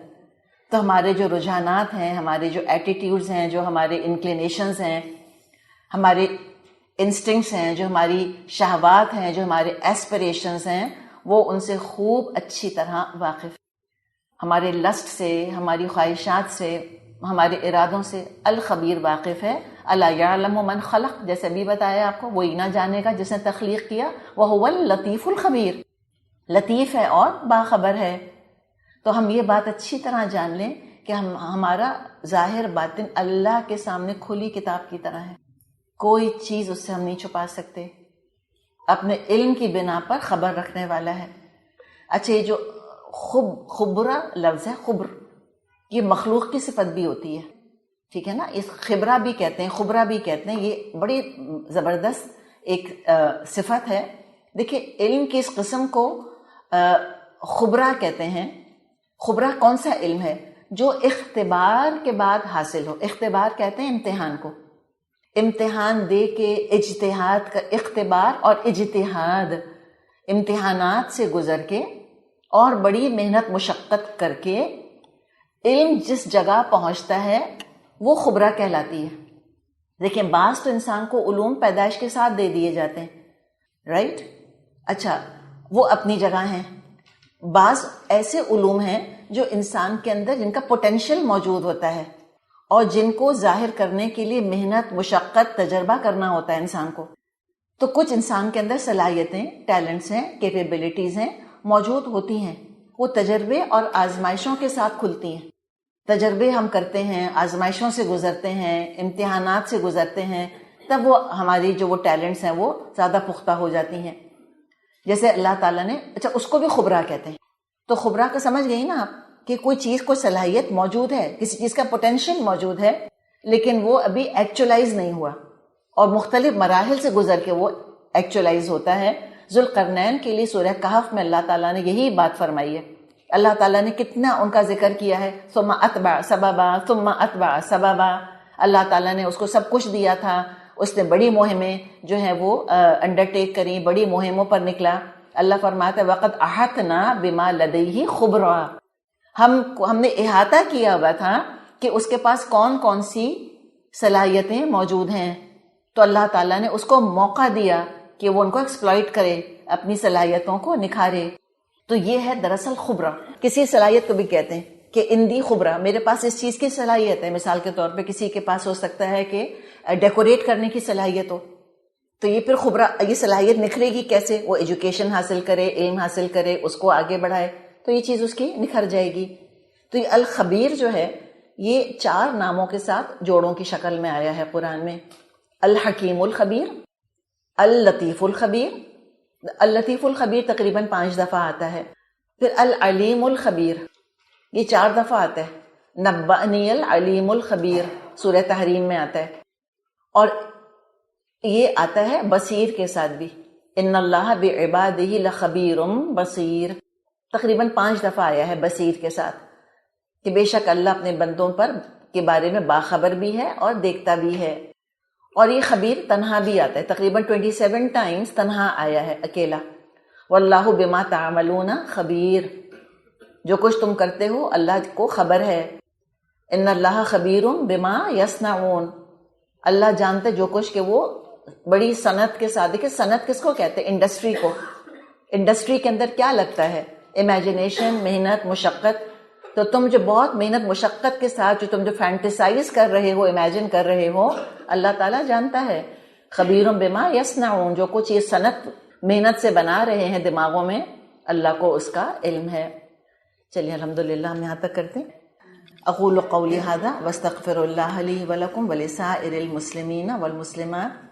تو ہمارے جو رجحانات ہیں، ہمارے جو ایٹیٹیوڈز ہیں، جو ہمارے انکلینیشنز ہیں، ہمارے انسٹنکٹس ہیں، جو ہماری شہوات ہیں، جو ہمارے ایسپریشنز ہیں، وہ ان سے خوب اچھی طرح واقف. ہمارے لسٹ سے، ہماری خواہشات سے، ہمارے ارادوں سے الخبیر واقف ہے. الا یعلم من خلق، جیسے بھی بتایا آپ کو، وہی نہ جانے گا جس نے تخلیق کیا. وہو اللطیف الخبیر، لطیف ہے اور باخبر ہے. تو ہم یہ بات اچھی طرح جان لیں کہ ہمارا ظاہر باطن اللہ کے سامنے کھلی کتاب کی طرح ہے، کوئی چیز اس سے ہم نہیں چھپا سکتے. اپنے علم کی بنا پر خبر رکھنے والا ہے. اچھا، یہ جو خبرہ لفظ ہے، خبر، یہ مخلوق کی صفت بھی ہوتی ہے، ٹھیک ہے نا. اس خبرہ بھی کہتے ہیں، خبرہ بھی کہتے ہیں. یہ بڑی زبردست ایک صفت ہے. دیکھیں علم کی اس قسم کو خبرہ کہتے ہیں. خبرہ کون سا علم ہے؟ جو اختبار کے بعد حاصل ہو. اختبار کہتے ہیں امتحان کو، امتحان دے کے اجتہاد کا، اختبار اور اجتہاد، امتحانات سے گزر کے اور بڑی محنت مشقت کر کے علم جس جگہ پہنچتا ہے وہ خبرہ کہلاتی ہے. دیکھیں بعض تو انسان کو علوم پیدائش کے ساتھ دے دیے جاتے ہیں، رائٹ. اچھا، وہ اپنی جگہ ہیں. بعض ایسے علوم ہیں جو انسان کے اندر جن کا پوٹینشیل موجود ہوتا ہے اور جن کو ظاہر کرنے کے لیے محنت مشقت تجربہ کرنا ہوتا ہے انسان کو. تو کچھ انسان کے اندر صلاحیتیں، ٹیلنٹس ہیں، کیپیبلٹیز ہیں، موجود ہوتی ہیں. وہ تجربے اور آزمائشوں کے ساتھ کھلتی ہیں. تجربے ہم کرتے ہیں، آزمائشوں سے گزرتے ہیں، امتحانات سے گزرتے ہیں، تب وہ ہماری جو وہ ٹیلنٹس ہیں وہ زیادہ پختہ ہو جاتی ہیں. جیسے اللہ تعالیٰ نے، اچھا اس کو بھی خبرہ کہتے ہیں. تو خبرہ کا سمجھ گئی نا آپ کہ کوئی چیز کو صلاحیت موجود ہے، کسی چیز کا پوٹینشیل موجود ہے، لیکن وہ ابھی ایکچولائز نہیں ہوا اور مختلف مراحل سے گزر کے وہ ایکچولائز ہوتا ہے. ذوالقرنین کے لیے سورہ کہف میں اللہ تعالیٰ نے یہی بات فرمائی ہے. اللہ تعالیٰ نے کتنا ان کا ذکر کیا ہے، ثم اتبع سببا ثم اتبع سببا. اللہ تعالیٰ نے اس کو سب کچھ دیا تھا، اس نے بڑی مہمیں جو ہیں وہ انڈرٹیک کریں، بڑی مہموں پر نکلا. اللہ فرماتا ہے وَقَدْ أَحَطْنَا بِمَا لَدَيْهِ خُبْرًا، ہم نے احاطہ کیا ہوا تھا کہ اس کے پاس کون کون سی صلاحیتیں موجود ہیں. تو اللہ تعالیٰ نے اس کو موقع دیا کہ وہ ان کو ایکسپلائٹ کرے، اپنی صلاحیتوں کو نکھارے. تو یہ ہے دراصل خبرہ. کسی صلاحیت کو بھی کہتے ہیں کہ اندی خبرہ، میرے پاس اس چیز کی صلاحیت ہے. مثال کے طور پہ کسی کے پاس ہو سکتا ہے کہ ڈیکوریٹ کرنے کی صلاحیت ہو، تو یہ پھر خبرہ، یہ صلاحیت نکھرے گی کیسے؟ وہ ایجوکیشن حاصل کرے، علم حاصل کرے، اس کو آگے بڑھائے، تو یہ چیز اس کی نکھر جائے گی. تو یہ الخبیر جو ہے یہ 4 ناموں کے ساتھ جوڑوں کی شکل میں آیا ہے قرآن میں. الحکیم الخبیر، اللطیف الخبیر. اللطیف الخبیر تقریباً 5 دفعہ آتا ہے. پھر العلیم الخبیر، یہ 4 دفعہ آتا ہے. نبأنی العلیم الخبیر سورہ تحریم میں آتا ہے. اور یہ آتا ہے بصیر کے ساتھ بھی، ان اللہ بعبادہ لخبیر بصیر. تقریباً 5 دفعہ آیا ہے بصیر کے ساتھ، کہ بے شک اللہ اپنے بندوں پر کے بارے میں باخبر بھی ہے اور دیکھتا بھی ہے. اور یہ خبیر تنہا بھی آتا ہے، تقریباً 27 ٹائمز تنہا آیا ہے، اکیلا. واللہ بما تعملون خبیر، جو کچھ تم کرتے ہو اللہ کو خبر ہے. ان اللہ خبیر بما یصنعون، اللہ جانتے جو کچھ کہ وہ بڑی صنعت کے ساتھ. دیکھیں صنعت کس کو کہتے ہیں؟ انڈسٹری کو. انڈسٹری کے اندر کیا لگتا ہے؟ امیجنیشن، محنت، مشقت. تو تم جو بہت محنت مشقت کے ساتھ جو فینٹیسائز کر رہے ہو، امیجن کر رہے ہو، اللہ تعالیٰ جانتا ہے. خبیر بما یصنعون، جو کچھ یہ صنعت محنت سے بنا رہے ہیں دماغوں میں، اللہ کو اس کا علم ہے. چلیے الحمدللہ ہم یہاں تک کرتے ہیں. اقول قولی ھذا واستغفر اللہ لی ولکم ولسائر المسلمین والمسلمات